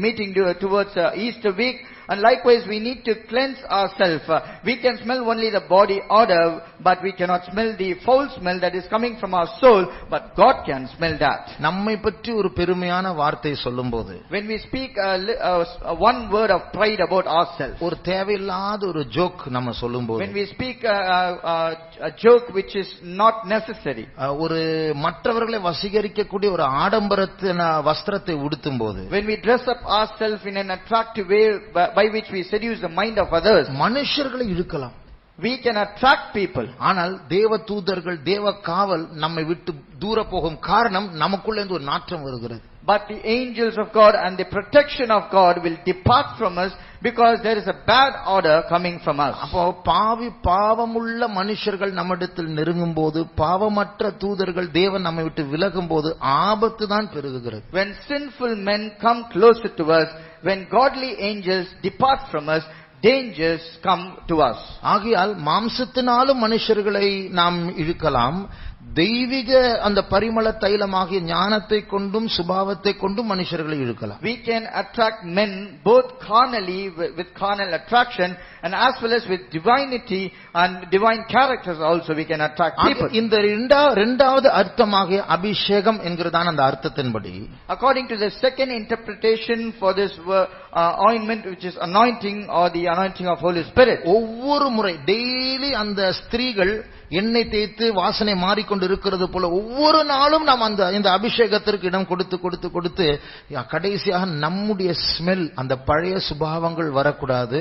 meeting towards Easter week, And likewise, we need to cleanse ourselves. We can smell only the body odor, but we cannot smell the foul smell that is coming from our soul, but God can smell that. நம்மை பற்றி ஒரு பெருமையான வார்த்தை சொல்லும்போது, When we speak one word of pride about ourselves, ஒரு தேவையில்லாத ஒரு joke நம்ம சொல்லும்போது, when we speak a joke which is not necessary, ஒரு மற்றவர்களை வசீகரிக்கக்கூடிய ஒரு ஆடம்பரத்தின வஸ்திரத்தை உடுத்தும் போது, when we dress up ourselves in an attractive way by which we seduce the mind of others, மனுஷர்களை இழுக்கலாம், we can attract people. ஆனால் தேவ தூதர்கள், தேவ காவல் நம்மை விட்டு தூர போகும் காரணம் நமக்குள்ள இருந்து ஒரு நாற்றம் வருகிறது. But the angels of God and the protection of God will depart from us because there is a bad order coming from us. அப்போ பாவமுள்ள மனுஷர்கள் நம்மிடத்தில் நெருங்கும் போது, பாவமற்ற தூதர்கள் தேவன் நம்மை விட்டு விலகும் போது ஆபத்து தான் பெருகுகிறது. When sinful men come closer to us, when godly angels depart from us, dangers come to us. ஆகையால் மாம்சத்தினாலும் மனுஷர்களை நாம் இழுக்கலாம், தெய்வீக அந்த பரிமள தைலமாகிய ஞானத்தை கொண்டும் சுபாவத்தை கொண்டும் மனுஷர்களை இழுக்கலாம். We can attract men both carnally with carnal attraction and as well as with divinity and divine characters also we can attract people. இந்த இரண்டாவது அர்த்தமாகிய அபிஷேகம் என்கிறதான அந்த அர்த்தத்தின்படி, according to the second interpretation for this ointment, which is anointing or the anointing of Holy Spirit, ஒவ்வொரு முறை daily அந்த ஸ்திரீகள் எண்ணெய் தேய்த்து வாசனை மாறிக்கொண்டு இருக்கிறது போல ஒவ்வொரு நாளும் நாம் இந்த அபிஷேகத்திற்கு இடம் கொடுத்து கொடுத்து கொடுத்து கடைசியாக நம்முடைய ஸ்மெல், அந்த பழைய சுபாவங்கள் வரக்கூடாது,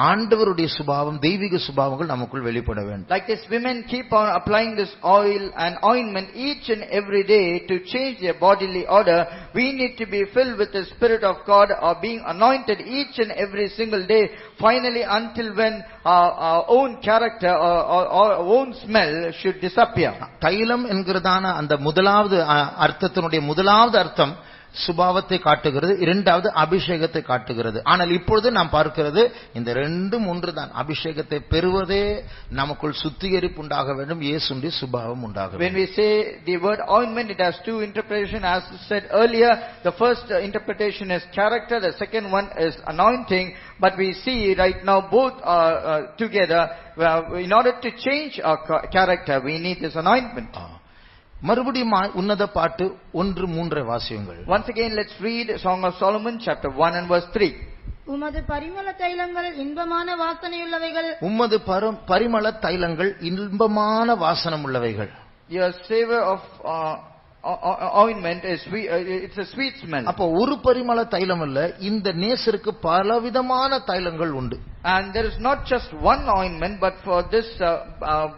ஆண்டவருடைய சுபாவம், தெய்வீக சுபாவங்கள் நமக்குள் வெளிப்பட வேண்டும். Like this, women keep on applying this oil and ointment each and every day to change their bodily order. We need to be filled with the Spirit of God or being anointed each and every single day, finally until when our own character or our own smell should disappear. தைலம் என்கிறதான அந்த முதலாவது அர்த்தத்தினுடைய முதலாவது அர்த்தம் சுபாவத்தை காட்டுகிறது, இரண்டாவது அபிஷேகத்தை காட்டுகிறது. ஆனால் இப்பொழுது நாம் பார்க்கிறது இந்த ரெண்டும் ஒன்றுதான். அபிஷேகத்தை பெறுவதே நமக்குள் சுத்திகரிப்பு உண்டாக வேண்டும், இயேசுவின் சுபாவம் உண்டாக வேண்டும். When we say the word ointment, it has two interpretations. As said earlier, the first interpretation is character, the second one is anointing. But we see right now both are together. In order to change our character, we need this anointment. மறுபடியும் உன்னத பாட்டு 1:3 வாசியுங்கள். Once again, let's read Song of Solomon chapter 1 and verse 3. உமது பரிமள தைலங்கள் இன்பமான வாசனையுள்ளவைகள். உமது பரிமள தைலங்கள் இன்பமான வாசனம் உள்ளவைகள். Your savor of ointment is sweet, it's a sweet smell. அப்போ ஒரு பரிமள தைலம் இல்ல, இந்த நேசருக்கு பலவிதமான தைலங்கள் உண்டு. And there is not just one ointment, but for this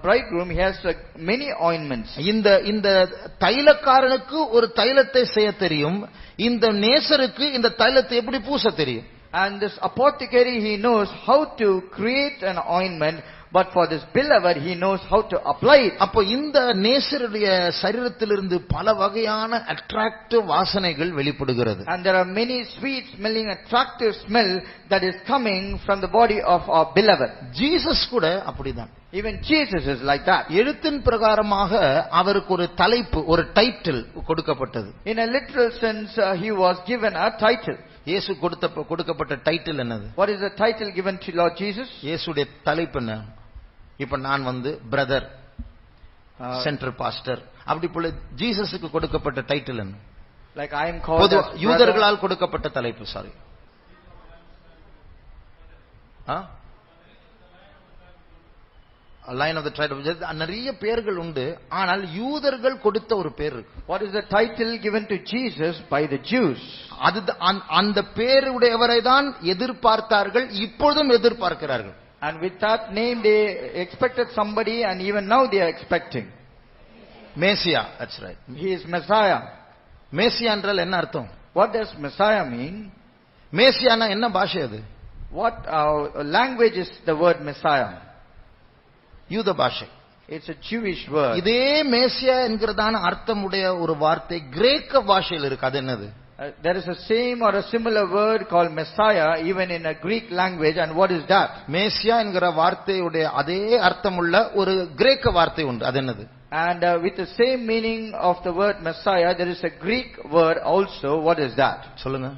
bridegroom he has many ointments. இந்த தைலக்காரனுக்கு ஒரு தைலத்தை செய்ய தெரியும், இந்த நேசருக்கு இந்த தைலத்தை எப்படி பூச தெரியும். And this apothecary, he knows how to create an ointment, but for this beloved he knows how to apply it. அப்போ இந்த நேசருடைய சரீரத்திலிருந்து பல வகையான அட்ராக்டிவ் வாசனைகள் வெளிப்படுகிறது. And there are many sweet smelling attractive smell that is coming from the body of our beloved. Jesus கூட அப்படிதான். Even Jesus is like that. எழுத்தின் பிரகாரமாக அவருக்கு ஒரு தலைப்பு, ஒரு டைட்டில் கொடுக்கப்பட்டது. In a literal sense, he was given a title. இயேசு கொடுக்கப்பட்ட டைட்டில் என்னது? What is the title given to Lord Jesus? இயேசுடைய தலைப்பு என்ன? இப்ப நான் பிரதர், சென்ட்ரல் பாஸ்டர், அப்படி போல ஜீசஸுக்கு கொடுக்கப்பட்ட டைட்டில் என்ன? Like I am called as யூதர்களால் கொடுக்கப்பட்ட தலைப்பு, sorry, line of the tribe of Judah. நிறைய பேர்கள் உண்டு, ஆனால் யூதர்கள் கொடுத்த ஒரு பேர் இருக்கு. What is the title given to Jesus by the Jews? அது அந்த பேருடையவரை தான் எதிர்பார்த்தார்கள், இப்பொழுதும் எதிர்பார்க்கிறார்கள். And with that name they expected somebody, and even now they are expecting Messiah. That's right. He is Messiah. மேசியா என்றால் என்ன அர்த்தம்? What does Messiah mean? மேசியானா என்ன பாஷை அது? What language is the word Messiah? யூத பாஷை. It's a Jewish word. இதே மேசியா என்கிறதான அர்த்தமுடைய ஒரு வார்த்தை கிரேக்க பாஷையில் இருக்கு. அது என்னது? There is a same or a similar word called Messiah even in a Greek language. And what is that? மேசியா என்கிற வார்த்தையுடைய அதே அர்த்தமுள்ள ஒரு கிரேக்க வார்த்தை உண்டு. அது என்னது? And with the same meaning of the word Messiah, there is a Greek word also. What is that? சொல்லுங்க.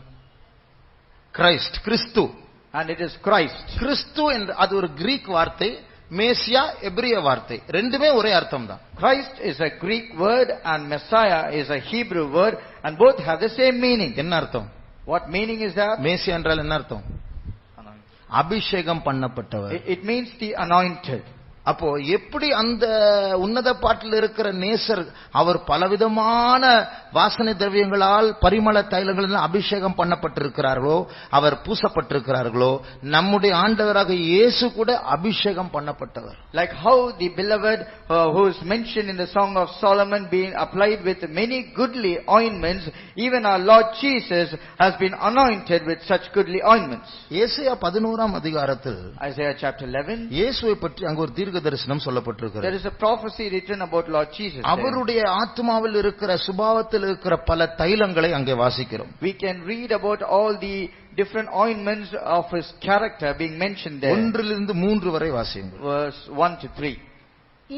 கிறிஸ்ட், கிறிஸ்து. And it is Christ. கிறிஸ்து என்ற அது ஒரு கிரீக் வார்த்தை, மேசியா எபிரிய வார்த்தை, ரெண்டுமே ஒரே அர்த்தம் தான். Christ is a Greek word and Messiah is a Hebrew word, and both have the same meaning. என்ன அர்த்தம்? What meaning is that? மேசியா என்றால் என்ன அர்த்தம்? அபிஷேகம் பண்ணப்பட்டவர். It means the anointed. அப்போ எப்படி அந்த உன்னத பாட்டில் இருக்கிற நேசர் அவர் பலவிதமான வாசனை திரவியங்களால் பரிமள தைலங்களால் அபிஷேகம் பண்ணப்பட்டிருக்கிறார்களோ, அவர் பூசப்பட்டிருக்கிறார்களோ, நம்முடைய ஆண்டவராக இயேசு கூட அபிஷேகம் பண்ணப்பட்டவர். Like how the beloved who is mentioned in the Song of Solomon being applied with many goodly ointments, even our Lord Jesus has been anointed with such goodly ointments. ஏசாயா 11ஆம் அதிகாரத்தில் Isaiah chapter 11, இயேசுவை பற்றி அங்கு ஒரு தீர்க்க தரிசனம் சொல்லப்பட்டிருக்கிறது. there is a prophecy written about Lord Jesus. அவருடைய ஆத்மாவில் இருக்கிற சுபாவத்தில் இருக்கிற பல தைலங்களை அங்கே வாசிக்கிறோம். We can read about all the different ointments of his character being mentioned there. 1-3 வரை வாசியுங்கள். Verse 1 to 3.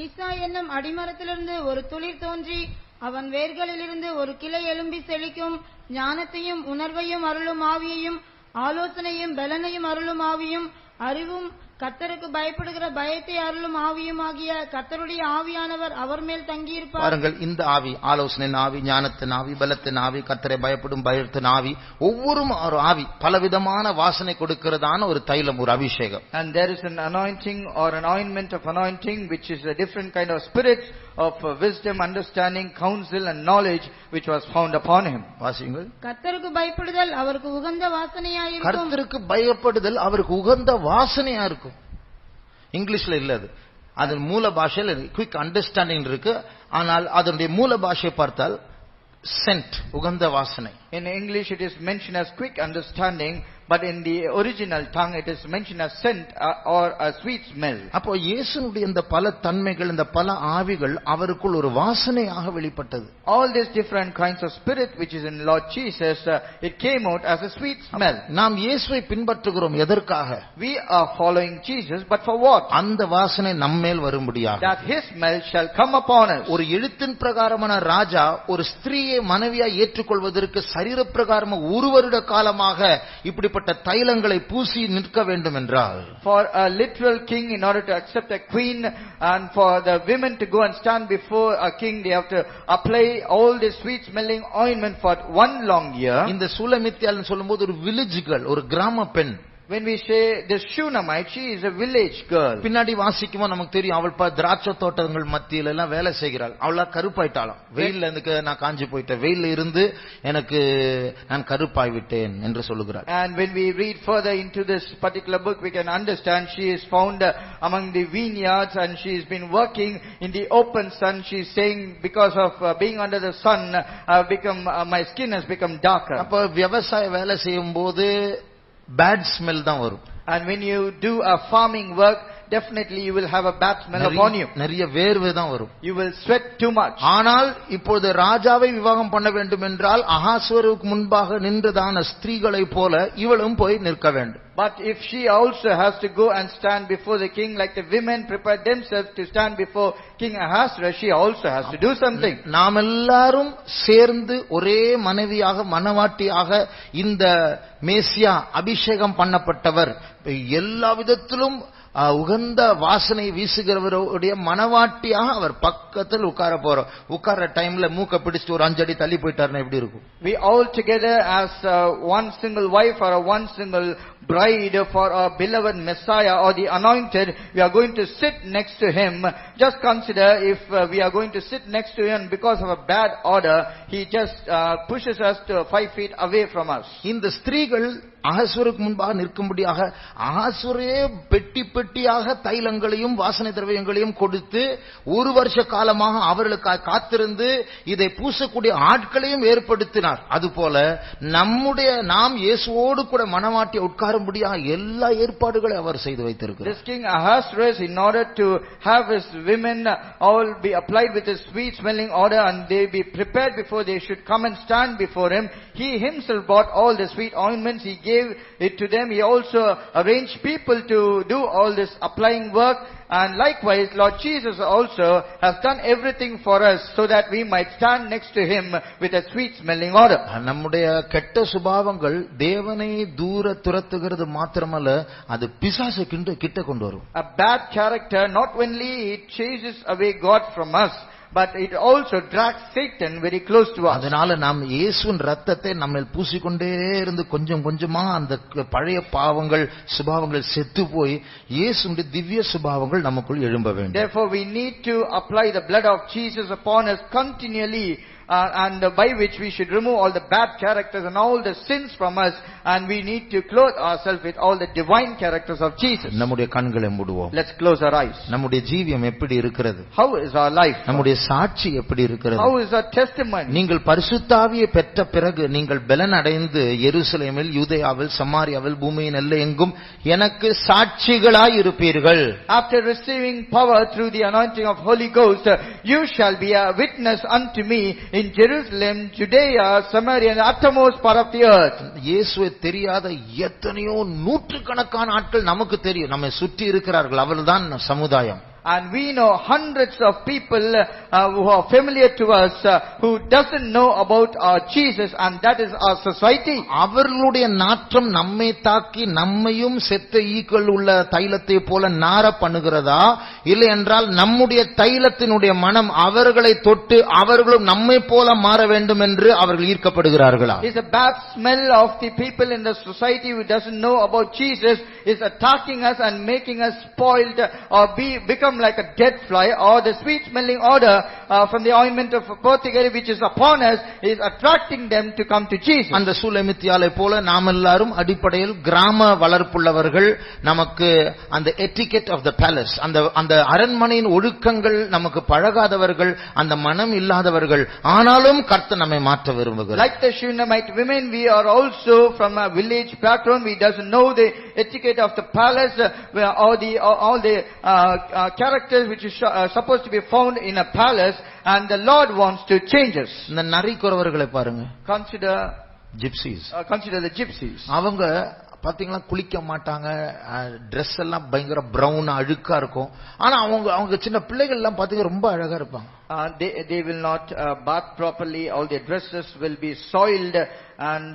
ஈசா என்னும் அடிமரத்திலிருந்து ஒரு துளிர் தோன்றி அவன் வேர்களிலிருந்து ஒரு கிளை எழும்பி செழிக்கும். ஞானத்தையும் உணர்வையும் அருளும் ஆவியையும் ஆலோசனையும் பலனையும் அருளும் ஆவியும் அறிவும் கர்த்தருக்கு பயப்படுகிற பயத்தை அருளும் ஆவியுமாகிய கர்த்தருடைய ஆவியானவர் அவர் மேல் தங்கியிருப்பார். பாருங்கள், இந்த ஆவி, ஆலோசனையின் ஆவி, ஞானத்தின் ஆவி, பலத்தின் ஆவி, கர்த்தரை பயப்படும் பயத்தின் ஆவி, ஒவ்வொரு ஒரு ஆவி பலவிதமான வாசனை கொடுக்கிறதான ஒரு தைலம், ஒரு அபிஷேகம். And there is an anointing or an ointment of anointing which is a different kind of spirit of wisdom, understanding, counsel and knowledge which was found upon him. வாசியுங்கள். கர்த்தருக்கு பயப்படுதல் அவருக்கு உகந்த வாசனையாயிருக்கும். கர்த்தருக்கு பயப்படுதல் அவருக்கு உகந்த வாசனையா இருக்கும். இங்கிலீஷ்ல இல்ல அது, அதன் மூல பாஷையில் குயிக் அண்டர்ஸ்டாண்டிங் இருக்கு. ஆனால் அதனுடைய மூல பாஷையை பார்த்தால் சென்ட், உகந்த வாசனை. In English it is mentioned as quick understanding, but in the original tongue it is mentioned as scent or a sweet smell. அப்போ இயேசுனுடைய இந்த பல தன்மைகள், இந்த பல ஆவிகள் அவருக்குள் ஒரு வாசனையாக வெளிப்பட்டது. All these different kinds of spirit which is in Lord Jesus, it came out as a sweet smell. நாம் இயேசுவை பின்பற்றுகிறோம் எதற்காக? We are following Jesus, but for what? அந்த வாசனை நம்மேல் வரும்படியாக. That his smell shall come upon us. ஒரு எழுத்தின் பிரகாரமான ராஜா ஒரு ஸ்திரீயை மனைவியா ஏற்றுக்கொள்வதற்கு சரீர பிரகாரமா 1 வருட காலமாக இப்படிப்பட்ட தைலங்களை பூசி நிற்க வேண்டும் என்றால், for a literal king in order to accept a queen and for the women to go and stand before a king, they have to apply all this sweet smelling ointment for 1 long year. இந்த சூலமித்தியால் சொல்லும்போது ஒரு village girl, ஒரு கிராம பெண். When we say the Shunammite, she is a village girl. பின்னாடி வாசிக்குமோ நமக்கு தெரியும், அவள் திராட்சை தோட்டங்கள் மத்தியில எல்லாம் வேலை செய்கிறாள். அவளா கருப்பாயிட்டாளாம். வெயில்ல எனக்கு நான் காஞ்சி போயிட்டேன், வெயில்ல இருந்து எனக்கு நான் கருப்பாய் விட்டேன் என்று சொல்லுகிறாள். And when we read further into this particular book, we can understand she is found among the vineyards and she has been working in the open sun. She is saying, because of being under the sun, my skin has become darker. அப்ப விவசாய வேலை செய்யும் போது bad smell தான் வரும். And when you do a farming work, definitely you will have a bad smell upon you. நிறைய வேர்வை தான் வரும். You will sweat too much. ஆனால் இப்பொழுது ராஜாவை விவாகம் பண்ண வேண்டும் என்றால் அகாஸ்வேருக்கு முன்பாக நின்றதான ஸ்திரீகளை போல இவளும் போய் நிற்க வேண்டும். But if she also has to go and stand before the king, like the women prepared themselves to stand before King Ahasuerus, she also has to do something. நாம் எல்லாரும் சேர்ந்து ஒரே மனைவியாக, மனவாட்டியாக இந்த மேசியா அபிஷேகம் பண்ணப்பட்டவர் எல்லா விதத்திலும் உகந்த வாசனை வீசுகிறவருடைய மனவாட்டியாக அவர் பக்கத்தில் உட்கார போறோம். உட்கார டைம்ல மூக்க பிடிச்சிட்டு ஒரு 5 அடி தள்ளி போயிட்டாருன்னா எப்படி இருக்கும்? We all together as one single wife or one single bride for our beloved Messiah or the anointed, we are going to sit next to him. Just consider if we are going to sit next to him, because of a bad order, he just pushes us to 5 feet away from us. இந்த ஸ்திரீகள் அகாஸ்வேருக்கு முன்பாக நிற்கும்படியாக அகாஸ்வேரே பெட்டி பெட்டியாக தைலங்களையும் வாசனை திரவியங்களையும் கொடுத்து 1 வருஷ காலமாக அவர்களுக்கு காத்திருந்து இதை பூசக்கூடிய ஆட்களையும் ஏற்படுத்தினார். அதுபோல நாம் இயேசுவோடு கூட மனவாட்டியை உட்காரும்படியாக எல்லா ஏற்பாடுகளையும் அவர் செய்து வைத்திருக்கிறார். This king Ahasuerus, in order to have his women all be applied with his sweet smelling odor and they be prepared before they should come and stand before him, he himself bought all the sweet ointments. He gave it to them. He also arranged people to do all this applying work. And likewise, Lord Jesus also has done everything for us so that we might stand next to him with a sweet smelling odor. நம்முடைய கெட்ட சுபாவங்கள் தேவனை தூர துரத்துகிறது மாத்திரமல்ல, அது பிசாசை கிட்ட கொண்டு வரும். A bad character not only it chases away God from us, but it also drags Satan very close to us. அதனால நாம் இயேசுவின் இரத்தத்தை நம்மேல் பூசிக்கொண்டே இருந்து கொஞ்சம் கொஞ்சமா அந்த பழைய பாவங்கள் சுபாவங்கள் செத்து போய் இயேசுவின் திவ்ய சுபாவங்கள் நமக்குள் எழும்ப வேண்டும். Therefore we need to apply the blood of Jesus upon us continually, and by which we should remove all the bad characters and all the sins from us, and we need to clothe ourselves with all the divine characters of Jesus. நம்முடைய கண்களை மூடுவோம். Let's close our eyes. நம்முடைய ஜீவியம் எப்படி இருக்கிறது? How is our life? நம்முடைய சாட்சி எப்படி இருக்கிறது? How is our testimony? நீங்கள் பரிசுத்த ஆவியை பெற்ற பிறகு நீங்கள் பலன் அடைந்து எருசலேமில், யூதேயாவில், சமாரியாவில், பூமியின் எல்லையெங்கும் எனக்கு சாட்சிகளாய் இருப்பீர்கள். After receiving power through the anointing of Holy Ghost, you shall be a witness unto me in Jerusalem, Judea, Samaria, and the uttermost part of the earth. இயேசுவை தெரியாத எத்தனையோ நூற்றுக்கணக்கான ஆட்கள் நமக்கு தெரியும், நம்மை சுற்றி இருக்கிறார்கள். அவர்தான் சமுதாயம். And we know hundreds of people who are familiar to us, who doesn't know about our Jesus, and that is our society. அவர்களுடைய நாற்றம் நம்மை தாக்கி நம்மையும் செத்த ஈக்கள் உள்ள தைலத்தை போல நார பண்ணுகிறதா, இல்லை என்றால் நம்முடைய தைலத்தினுடைய மனம் அவர்களை தொட்டு அவர்களும் நம்மை போல மாற வேண்டும் என்று அவர்கள் ஈர்க்கப்படுகிறார்களா? Is a bad smell of the people in the society who doesn't know about Jesus is attacking us and making us spoiled or become like a dead fly, or the sweet smelling odor from the ointment of apothecary which is upon us is attracting them to come to Jesus. அந்த சூலமித்தியாலை போல நாம் எல்லாரும் அடிப்படையில் கிராம வளர்ப்புள்ளவர்கள். நமக்கு அந்த etiquette of the palace, அந்த அரண்மனையின் ஒழுக்கங்கள் நமக்கு பழகாதவர்கள், அந்த மனம் இல்லாதவர்கள். ஆனாலும் கர்த்தர் நம்மை மாற்ற விரும்புகிறார். Like the Shunammite women, we are also from a village background. We doesn't know the etiquette of the palace, all the characters which is supposed to be found in a palace, and the Lord wants to change us. இந்த நரிக்குறவர்களை பாருங்க. Consider gypsies. Consider the gypsies. அவங்க பாத்தீங்களா குளிக்க மாட்டாங்க, Dress எல்லாம் பயங்கர brown அழுக்கா இருக்கும். ஆனா அவங்க சின்ன பிள்ளைகள் எல்லாம் பாத்தீங்க ரொம்ப அழகா இருப்பாங்க. They will not bath properly. All their dresses will be soiled, and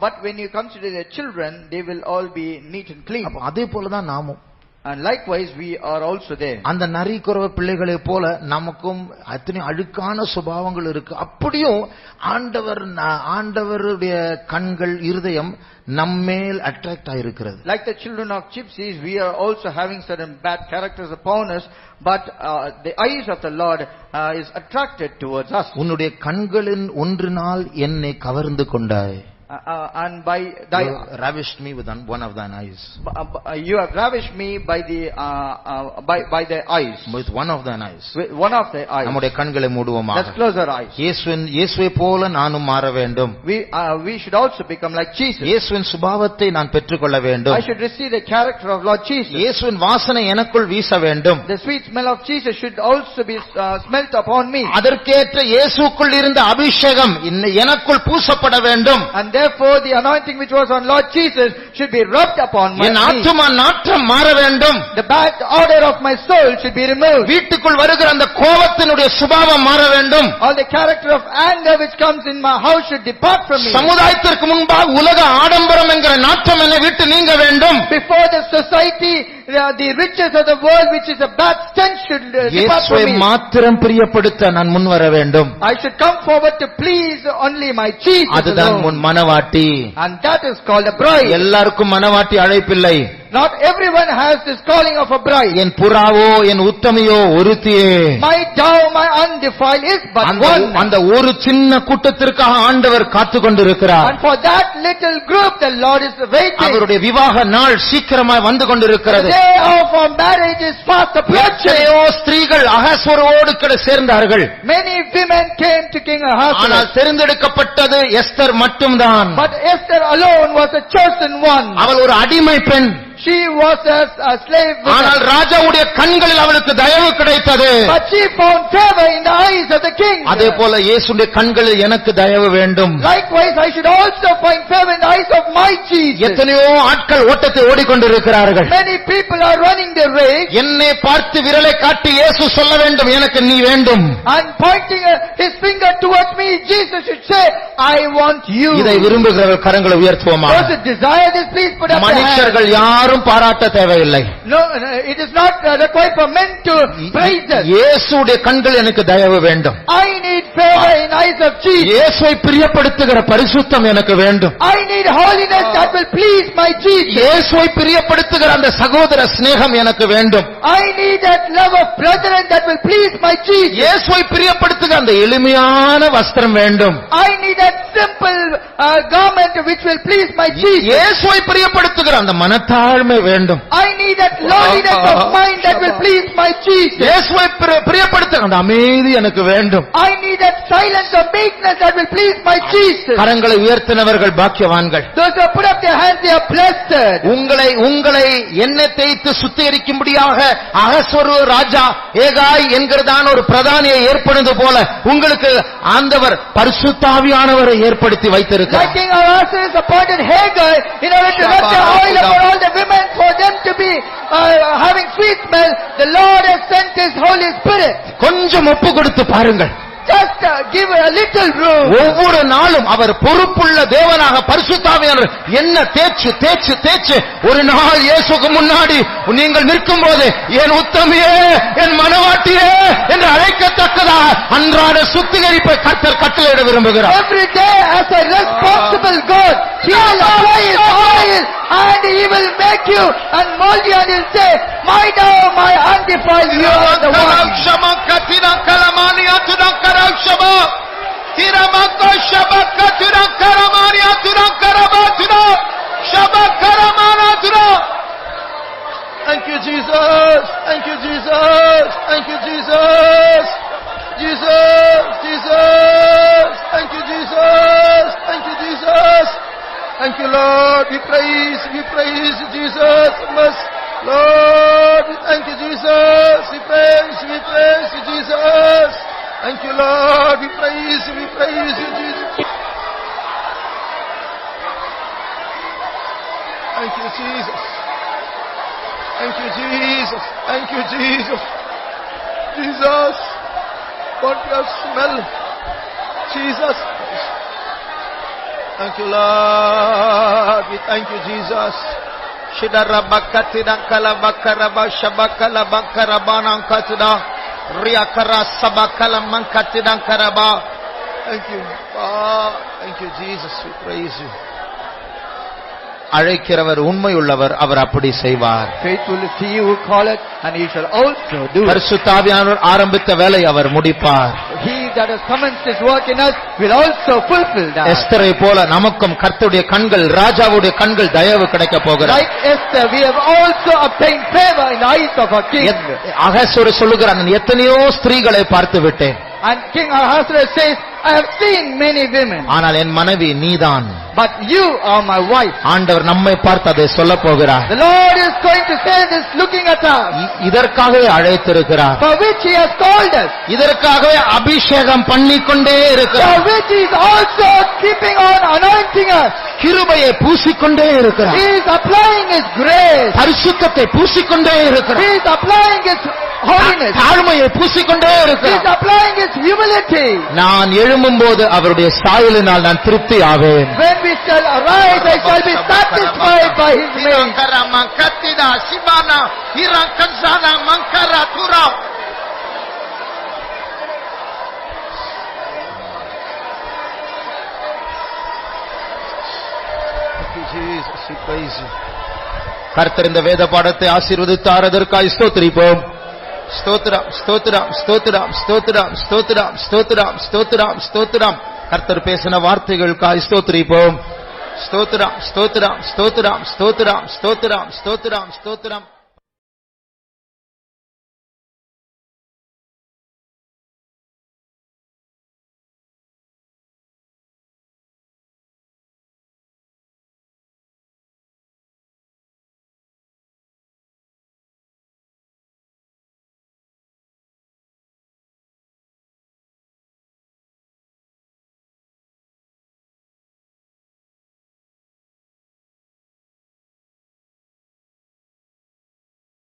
but when you consider their children, they will all be neat and clean. அதே போலதான் நாமும். And likewise we are also there. அந்த நரிக்குறவ பிள்ளைகளை போல நமக்கும் அத்தனை அழுக்கான சுபாவங்கள் இருக்கு. அப்படியும் ஆண்டவருடைய கண்கள் இருதயம் நம்மேல் attract ஆயிருக்கிறது. Like the children of gypsies, we are also having certain bad characters upon us, but the eyes of the Lord is attracted towards us. உன்னுடைய கண்களின் ஒன்றினால் என்னை கவர்ந்து கொண்டாய். And by thy ravished me with one of thine eyes. You have ravished me by the eyes. With one of thine eyes. With one of the eyes. நம்முடைய கண்களை மூடுவோமாக. Let's close our eyes. இயேசுவை போல நானும் மாற வேண்டும். We should also become like Jesus. இயேசுவின் சுபாவத்தை நான் பெற்றுக்கொள்ள வேண்டும். I should receive the character of Lord Jesus. இயேசுவின் வாசனை எனக்குள் வீச வேண்டும். The sweet smell of Jesus should also be smelt upon me. அதற்கேற்ற இயேசுக்குள் இருந்த அபிஷேகம் எனக்குள் பூசப்பட வேண்டும். And therefore the anointing which was on Lord Jesus should be rubbed upon me. என் ஆத்துமா நாற்றம் மாற வேண்டும். The bad odor of my soul should be removed. வீட்டுக்குள் வருகிற அந்த கோபத்தினுடைய சுபாவம் மாற வேண்டும். All the character of anger which comes in my house should depart from me. சமுதாயத்திற்கு முன்பாக உலக ஆடம்பரம் என்கிற நாற்றம் என்னை விட்டு நீங்க வேண்டும். Before the society, the riches of the world which is a bad stench should depart from இயேசுவை me. மாத்திரம் பிரியப்படுத்த நான் முன் வர வேண்டும். I should come forward to please only my Jesus. அதுதான் முன் மனவாட்டி. And that is called a bride. எல்லாருக்கும் மனவாட்டி அழைப்பில்லை. Not everyone has this calling of a bride. N புறாவோ N உத்தமியோ ஒருத்தியே. My dove, my undefiled is but one. அந்த ஒரு சின்ன கூட்டத்திற்காக ஆண்டவர் காத்து கொண்டிருக்கிறார். And for that little group the Lord is waiting. அவருடைய விவாக நாள் சீக்கிரமாய் வந்து கொண்டிருக்கிறது. The day of our marriage is fast approaching. எத்தனையோ ஸ்திரீகள் அகாஸ்வேரோடு கூட சேர்ந்தார்கள். Many women came to King Ahasuerus. ஆனால் தெரிந்தெடுக்கப்பட்டது எஸ்தர் மட்டும்தான். But Esther alone was a chosen one. அவள் ஒரு அடிமை பெண். She was a slave woman. ஆனால் ராஜாவுடைய கண்களில் அவளுக்கு தயவு கிடைத்தது. But she found favor in the eyes of the king. அதே போல இயேசுடைய கண்களில் எனக்கு தயவு வேண்டும். Likewise, I should also find favor in the eyes of my Jesus. எத்தனையோ ஆட்கள் ஓட்டத்தை ஓடிக்கொண்டிருக்கிறார்கள். Many people are running the race. என்னை பார்த்து விரலை காட்டி இயேசு சொல்ல வேண்டும், எனக்கு நீ வேண்டும். And pointing his finger towards me, Jesus should say, I want you. இதை விரும்புகிறவர் கரங்களை உயர்த்துவோமா? Those who desire this, please put up their hands. மனுஷர்கள் யாரும் பாராட்ட தேவையில்லை. No, it is not required for men to praise us. இயேசுடைய கண்கள் எனக்கு தயவு வேண்டும். I need favor in eyes of Jesus. இயேசுவை பிரியப்படுத்துகிற பரிசுத்தம் எனக்கு வேண்டும். I need holiness that will please my Jesus. இயேசுவை பிரியப்படுத்துகிற அந்த சகோதர சிநேகம் எனக்கு வேண்டும். I need that love of brethren that will please my Jesus. இயேசுவை பிரியப்படுத்துகிற அந்த எளிமையான வஸ்திரம் வேண்டும். I need that simple garment which will please my Jesus. இயேசுவை பிரியப்படுத்துகிற அந்த மனத்தாழ்மை வேண்டும். I need that lowliness of mind that will please my Jesus. இயேசுவை பிரியப்படுத்துகிற அந்த அமைதி எனக்கு வேண்டும். I need that silence of meekness that will please my Jesus. கரங்களை உயர்த்தினவர்கள் பாக்கியவான்கள். Those who put up their hands, they are blessed. உங்களை எண்ணெய் தேய்த்து சுத்திகரிக்கும்படியாக அகஸ்வரு ராஜா ஏகாய் என்கிறதான ஒரு பிரதானியை ஏற்படுவது போல உங்களுக்கு ஆண்டவர் பரிசுத்தாவியானவரை ஏற்படுத்தி வைத்திருக்கிறார். Like King Ahasuerus appointed Hagar in order to rub the oil upon all the women for them to be having sweet smell, the Lord has sent His Holy Spirit. கொஞ்சம் ஒப்பு கொடுத்து பாருங்கள். Just give a little room. ஒவ்வொரு நாளும் அவர் பொறுப்புள்ள தேவனாக பரிசுத்தாவியானவர் என்ன தேய்ச்சு ஒரு நாள் இயேசுக்கு முன்னாடி நீங்கள் நிற்கும் போது என் உத்தமியே என் மனவாட்டியே என்று அழைக்கத்தக்கதாக அன்றாட சுத்திகரிப்பை கர்த்தர் கட்டளையிட விரும்புகிறார். Every day as a responsible God, He will apply His oil and He will make you and mold you and He'll say, my now, my undefiled, you are the one. Thank you, Jesus. Thank you, Jesus. Thank you, Jesus. Jesus, Jesus. Thank you, Jesus. Thank you, Jesus. Thank you, Lord. We praise Jesus. Lord, we thank you, Jesus. We praise you, Jesus. Thank you, Lord. We praise you, Jesus. Thank you, Jesus. Thank you, Jesus. Thank you, Jesus. Jesus, what your smell, Jesus. Thank you, Lord. We thank you, Jesus. Shidarabakatina kalabakaraba shabakala bakarabana katida riakara sabakala mankatina karaba. Thank you, thank you, Jesus. We praise you. அழைக்கிறவர் உண்மையுள்ளவர், அவர் அப்படி செய்வார். Faithful is He who calleth, and He shall also do it. பரிசுத்தாவியானவர் ஆரம்பித்த வேலை அவர் முடிப்பார். He that has commenced His work in us will also fulfill that. எஸ்தரை போல நமக்கும் கர்த்தருடைய கண்கள், ராஜாவுடைய கண்கள் தயவு கிடைக்க போகிறது. Like Esther, we have also obtained favor in the eyes of our king. அகஸ்வரு சொல்லுகிறான், எத்தனையோ ஸ்திரீகளை பார்த்து விட்டேன். And King Ahasuerus says, I have seen many women, ஆனால் என் மனைவி நீதான். but you are my wife. ஆண்டவர் நம்மை பார்த்து அதை சொல்ல போகிறார். The Lord is going to say this looking at us, இதற்காகவே அழைத்திருக்கிறார். for which He has called us, இதற்காகவே அபிஷேகம் பண்ணிக்கொண்டே for இருக்கிறார். which He is also keeping on anointing us. கிருபையை பூசிக்கொண்டே இருக்கிறார். He is applying His grace. பரிசுத்தத்தை பூசிக்கொண்டே He இருக்கிறார். is applying His holiness. தாழ்மையை பூசிக்கொண்டே He is இருக்கிறார். applying His humility. நான் எழும்பும்போது அவருடைய சாயலினால் நான் திருப்தி ஆவேன். When we shall arise, I shall be satisfied by His grace. கர்த்தர் இந்த வேத பாடத்தை ஆசீர்வதித்தார், அதற்காக ஸ்தோத்திரிப்போம். ஸ்தோத்திரம், ஸ்தோத்திரம், ஸ்தோத்திரம், ஸ்தோத்திரம், ஸ்தோத்திரம், ஸ்தோத்திரம், ஸ்தோத்திரம், ஸ்தோத்திரம். கர்த்தர் பேசின வார்த்தைகளுக்காக ஸ்தோத்திரிப்போம். ஸ்தோத்திரம், ஸ்தோத்திரம், ஸ்தோத்திரம், ஸ்தோத்திரம், ஸ்தோத்திரம், ஸ்தோத்திரம், ஸ்தோத்திரம்.